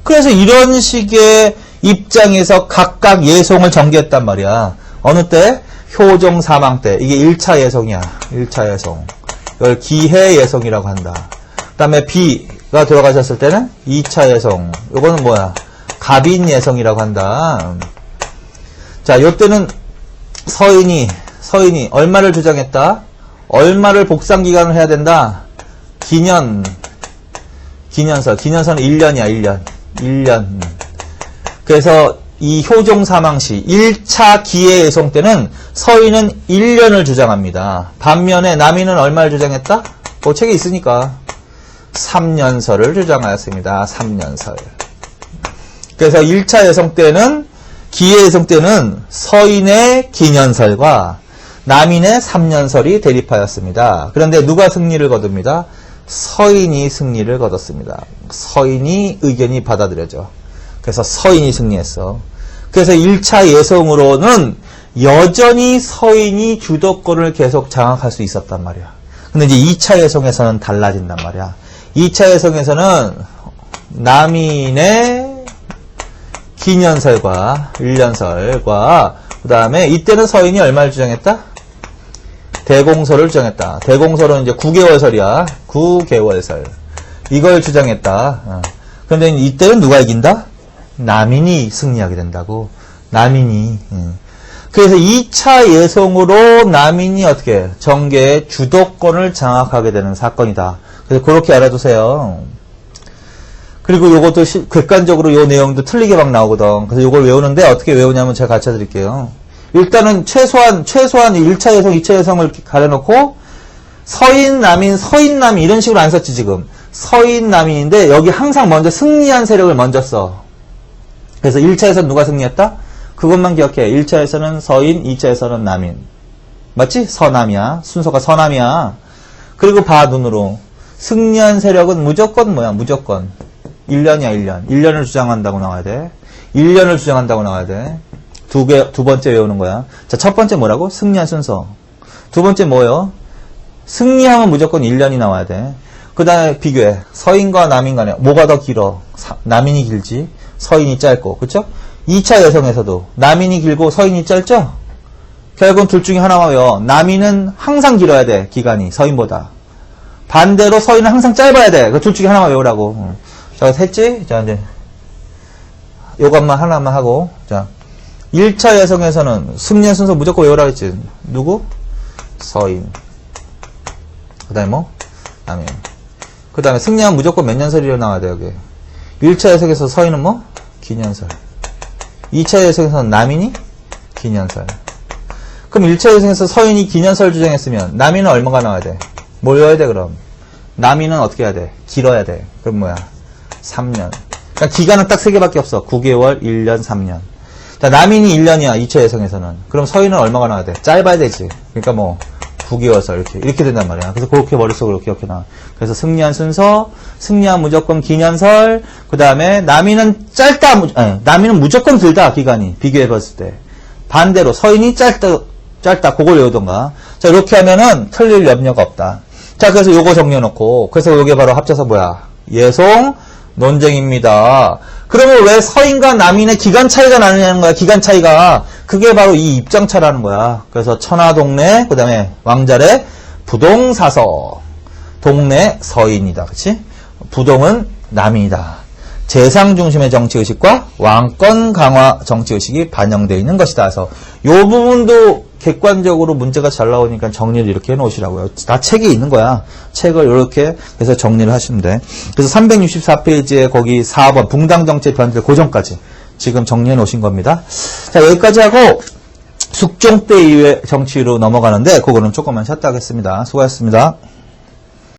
[SPEAKER 1] 그래서 이런 식의 입장에서 각각 예송을 전개했단 말이야. 어느 때? 효종 사망 때. 이게 1차 예송이야. 1차 예송. 이걸 기해 예송이라고 한다. 그 다음에 비가 돌아가셨을 때는 2차 예송. 이거는 뭐야? 갑인 예송이라고 한다. 자, 요때는 서인이 얼마를 주장했다? 얼마를 복상기간을 해야 된다? 기년설은 1년이야, 1년. 그래서 이 효종 사망시 1차 기해 예송 때는 서인은 1년을 주장합니다. 반면에 남인은 얼마를 주장했다? 그 책에 있으니까 3년설을 주장하였습니다. 3년설. 그래서 1차 예송 때는 기해 예송 때는 서인의 기년설과 남인의 3년설이 대립하였습니다. 그런데 누가 승리를 거둡니다? 서인이 승리를 거뒀습니다. 서인이 의견이 받아들여져. 그래서 서인이 승리했어. 그래서 1차 예송으로는 여전히 서인이 주도권을 계속 장악할 수 있었단 말이야. 근데 이제 2차 예송에서는 달라진단 말이야. 2차 예송에서는 남인의 기년설과 1년설과 그 다음에 이때는 서인이 얼마를 주장했다? 대공설을 주장했다. 대공설은 이제 9개월설이야. 9개월설. 이걸 주장했다. 그런데 이때는 누가 이긴다? 남인이 승리하게 된다고. 남인이. 그래서 2차 예송으로 남인이 어떻게 정계의 주도권을 장악하게 되는 사건이다. 그래서 그렇게 알아두세요. 그리고 요것도 객관적으로 요 내용도 틀리게 막 나오거든. 그래서 요걸 외우는데 어떻게 외우냐면 제가 가르쳐 드릴게요. 일단은 최소한 1차 예송, 2차 예송을 가려놓고 서인, 남인 이런 식으로 안 썼지 지금. 서인, 남인인데 여기 항상 먼저 승리한 세력을 먼저 써. 그래서 1차에서는 누가 승리했다? 그것만 기억해. 1차에서는 서인, 2차에서는 남인. 맞지? 서남이야. 순서가 서남이야. 그리고 봐, 눈으로. 승리한 세력은 무조건 뭐야? 무조건. 1년이야, 1년. 1년을 주장한다고 나와야 돼. 1년을 주장한다고 나와야 돼. 두 번째 외우는 거야. 자, 첫 번째 뭐라고? 승리한 순서. 두 번째 뭐요? 승리하면 무조건 1년이 나와야 돼. 그 다음에 비교해. 서인과 남인 간에 뭐가 더 길어? 남인이 길지, 서인이 짧고. 그쵸? 2차 예송에서도 남인이 길고 서인이 짧죠? 결국은 둘 중에 하나만 외워. 남인은 항상 길어야 돼, 기간이. 서인보다. 반대로 서인은 항상 짧아야 돼. 그 둘 중에 하나만 외우라고. 자, 했지? 자, 이제 요것만 하나만 하고. 자, 1차 예송에서는 승리한 순서 무조건 외우라 했지. 누구? 서인. 그 다음에 뭐? 남인. 그 다음에 승리하면 무조건 몇 년설이로 나와야 돼, 여기. 1차 예송에서 서인은 뭐? 기년설. 2차 예송에서는 남인이 기년설. 그럼 1차 예송에서 서인이 기년설 주장했으면 남인은 얼마가 나와야 돼? 뭘 외워야 돼, 그럼? 남인은 어떻게 해야 돼? 길어야 돼. 그럼 뭐야? 3년. 그러니까 기간은 딱 3개밖에 없어. 9개월, 1년, 3년. 자, 남인이 1년이야, 2차 예송에서는. 그럼 서인은 얼마가 나와야 돼? 짧아야 되지. 그러니까 뭐, 9개월설, 이렇게 된단 말이야. 그래서 그렇게 머릿속으로 기억해놔. 그래서 승리한 순서, 승리한 무조건 기년설, 그 다음에 남인은 남인은 무조건 길다, 기간이. 비교해봤을 때. 반대로 서인이 짧다, 그걸 외우던가. 자, 이렇게 하면은 틀릴 염려가 없다. 자, 그래서 요거 정리해놓고, 그래서 요게 바로 합쳐서 뭐야? 예송 논쟁입니다. 그러면 왜 서인과 남인의 기간 차이가 나느냐는 거야, 기간 차이가. 그게 바로 이 입장차라는 거야. 그래서 천하동래, 그 다음에 왕잘의 부동사서. 동래 서인이다. 그치? 부동은 남인이다. 재상 중심의 정치의식과 왕권 강화 정치의식이 반영되어 있는 것이다. 그래서 요 부분도 객관적으로 문제가 잘 나오니까 정리를 이렇게 해놓으시라고요. 다 책에 있는 거야. 책을 이렇게 해서 정리를 하시면 돼. 그래서 364페이지에 거기 4번 붕당 정치의 변질 고정까지 지금 정리해 놓으신 겁니다. 자, 여기까지 하고 숙종 때 이후의 정치로 넘어가는데 그거는 조금만 쉬었다 하겠습니다. 수고하셨습니다.